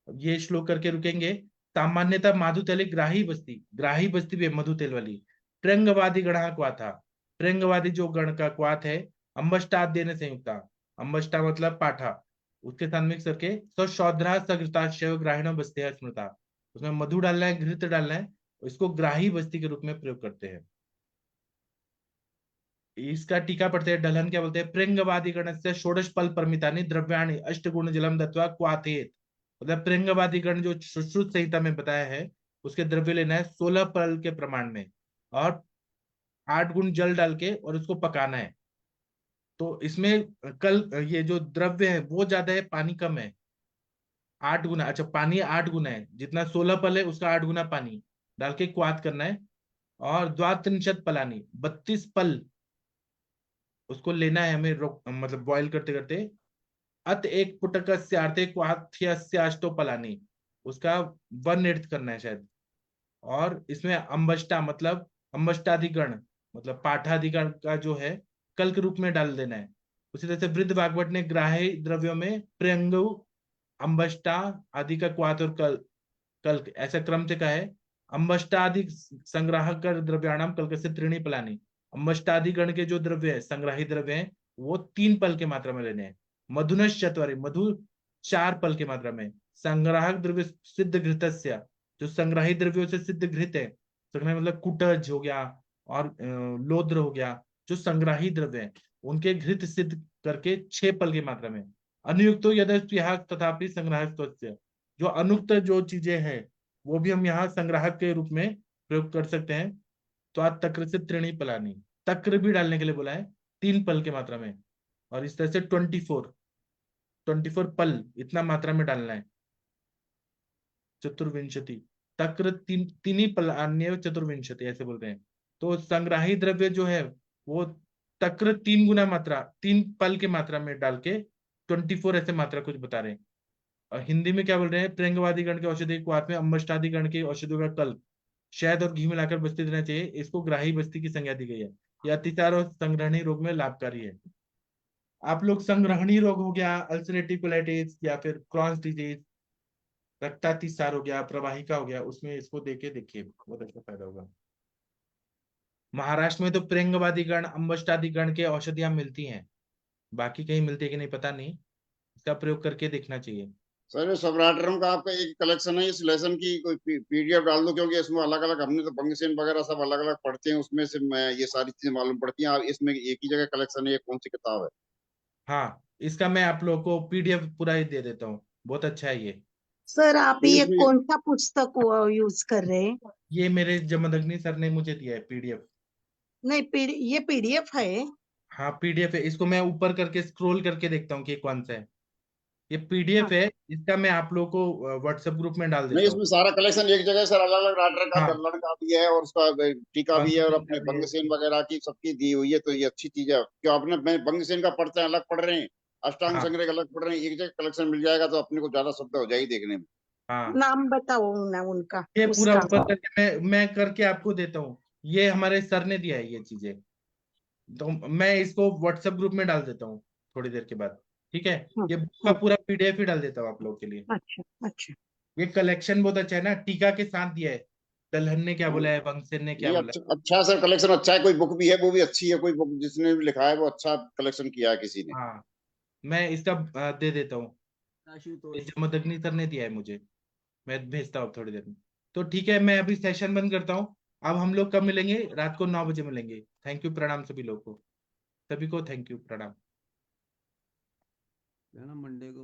अब ये श्लोक करके रुकेंगे। सामान्यतः माधु तैलिक ग्राही बस्ती भी मधु तेल वाली प्रेंगवादी गणा क्वाथ था। प्रेंगवादी जो गण का क्वाथ है, अम्बष्टाद देने संयुक्ता, अम्बष्टा मतलब पाठा, उसके साथ मिक्स करके सौद्रा सघृताशय ग्राहीणों बस्ती है स्मृता, उसमें मधु डालना है, घृत डालना है, इसको ग्राही बस्ती के रूप में प्रयोग करते हैं। इसका टीका पढ़ते हैं। डलन क्या बोलते हैं? प्रेंगवादी गण से षोडश पल परमितानि द्रव्याणि अष्टगुण जलम दत्वा क्वाथेत। मतलब प्रेंगवादी गण जो सुश्रुत संहिता में बताया है, उसके द्रव्य लेना है 16 पल के प्रमाण में और 8 गुण जल डाल के और उसको पकाना है। तो इसमें कल ये जो द्रव्य है वो ज्यादा है, पानी कम है, 8 गुना। अच्छा, पानी 8 गुना है, जितना 16 पल है उसका 8 गुना पानी डाल के क्वाथ करना है। और द्वात्रिंशत पलानी, 32 पल उसको लेना है हमें, मतलब बॉईल करते करते। अत एक पुटकस्यार्थे क्वाथ्यस्याष्टोपलानी, उसका 1/8 करना है शायद। और इसमें अम्बष्टा मतलब अम्बष्टाधिकरण मतलब पाठाधिकरण का जो है कल के रूप में डाल देना है। उसी तरह से वृद्ध भागवत ने ग्राह्य द्रव्यों में प्रेंगु, अम्बष्टा आदि का क्वाथ और कल ऐसा क्रम से कहा है। अम्बष्टादि संग्राहक द्रव्याणाम कल्कस्य त्रीणी पलानी, अम्बष्टादि गण के जो द्रव्य है, संग्राही द्रव्य है, वो 3 पल के मात्रा में लेने हैं। मधुनश चत्वारि, मधु 4 पल की मात्रा में। संग्राहक द्रव्य सिद्ध घृतस्य, जो संग्राही द्रव्यों से सिद्ध घृत है, संग्राही मतलब कुटज हो गया और लोद्र हो गया, जो संग्राही द्रव्य है उनके घृत सिद्ध करके 6 पल की मात्रा में। अनुयुक्तो यदस्त्विहा तथापि संग्राहक, जो अनुक्त जो चीजें हैं वो भी हम यहाँ संग्राहक के रूप में प्रयोग कर सकते हैं। तो आज तक्र से त्रिणी पलानी, तक्र भी डालने के लिए बोला है 3 पल की मात्रा में। और इस तरह से 24 पल इतना मात्रा में डालना है। चतुर्विंशति तक्र तीन ही पल अन्य चतुर्विंशति ऐसे बोलते हैं। तो संग्राही द्रव्य जो है वो तक्र 3 गुना मात्रा, 3 पल की मात्रा में डाल के 24 ऐसे मात्रा कुछ बता रहे हैं। और हिंदी में क्या बोल रहे हैं? प्रेंगवादी गण के औषधि क्वाथ में अम्बष्टादि गण के औषधियों का कल्प, शहद और घी मिलाकर बस्ती देना चाहिए। इसको ग्राही बस्ती की संज्ञा दी गई है। यह अतिसार और संग्रहणी रोग में लाभकारी है। आप लोग संग्रहणी रोग हो गया, अल्सरेटिव कोलाइटिस या फिर क्रॉन्स डिजीज, रक्तातिसार हो गया, प्रवाहिका हो गया, उसमें इसको देके देखिए, बहुत अच्छा फायदा होगा। महाराष्ट्र में तो प्रेंगवादीगण, अम्बष्टादिगण के औषधियां मिलती हैं, बाकी कहीं मिलती है कि नहीं पता नहीं, इसका प्रयोग करके देखना चाहिए।
सर सबराटरम का आपका एक कलेक्शन है, इस लेसन की कोई पीडीएफ डाल दो, क्योंकि इसमें अलग अलग, हमने तो भंगसेन वगैरह सब अलग अलग पढ़ते हैं, उसमें से मैं ये सारी चीजें मालूम पड़ती हैं। इसमें एक ही जगह कलेक्शन है, ये कौन सी किताब है?
हाँ, इसका मैं आप लोगों को पीडीएफ पूरा ही दे देता हूँ, बहुत अच्छा है ये।
सर आप
नहीं,
ये
इसमें
कौन सा पुस्तक यूज कर रहे हैं?
ये मेरे जमदग्नि सर ने मुझे दिया है पीडीएफ।
नहीं, ये पीडीएफ है।
हाँ पीडीएफ है, इसको मैं ऊपर करके स्क्रॉल करके देखता हूँ कि कौन सा है। ये पीडीएफ है, इसका मैं आप लोगों को व्हाट्सएप ग्रुप में डाल
नहीं,
देता हूँ।
इसमें सारा कलेक्शन एक जगह सर, अलग अलग राइटर का,
हाँ,
जल्लड़ का भी है और उसका टीका भी है और
भंगसेन
अपने
का भी है।
भंगसेन वगैरह की सबकी दी हुई है, तो ये अच्छी चीज है। क्यों आपने, मैं भंगसेन का पढ़ते हैं, अलग पढ़ रहे हैं, अष्टांग
हाँ
संग्रह अलग पढ़ रहे हैं, एक जगह कलेक्शन मिल जाएगा तो अपने को ज्यादा सुविधा हो जाएगी देखने में।
हाँ,
नाम बताओ ना उनका,
ये पूरा
उसका।
ऊपर करके मैं करके आपको देता हूँ। ये हमारे सर ने दिया है ये चीजें, तो मैं इसको व्हाट्सएप ग्रुप में डाल देता हूँ थोड़ी देर के बाद, ठीक है। ये बुक का पूरा पीडीएफ ही डाल देता हूँ आप लोगों के लिए।
अच्छा अच्छा।
ये कलेक्शन बहुत अच्छा है ना, टीका के साथ दिया है, दलहन ने क्या बोला है, भंगसेन ने क्या
नहीं,
बोला
अच्छा अच्छा सर, कलेक्शन अच्छा है। कोई बुक भी है, वो भी अच्छी है, कोई बुक जिसने भी लिखा है वो अच्छा कलेक्शन किया है किसी ने।
है। हाँ, मैं इसका दे देता हूँ, ये जमदग्नि सर ने दिया है मुझे, मैं भेजता हूँ थोड़ी देर में। तो ठीक है, मैं अभी सेशन बंद करता हूँ। अब हम लोग कब मिलेंगे? रात को 9 बजे मिलेंगे। थैंक यू, प्रणाम सभी लोगों को, सभी को थैंक यू, प्रणाम।
मंडे को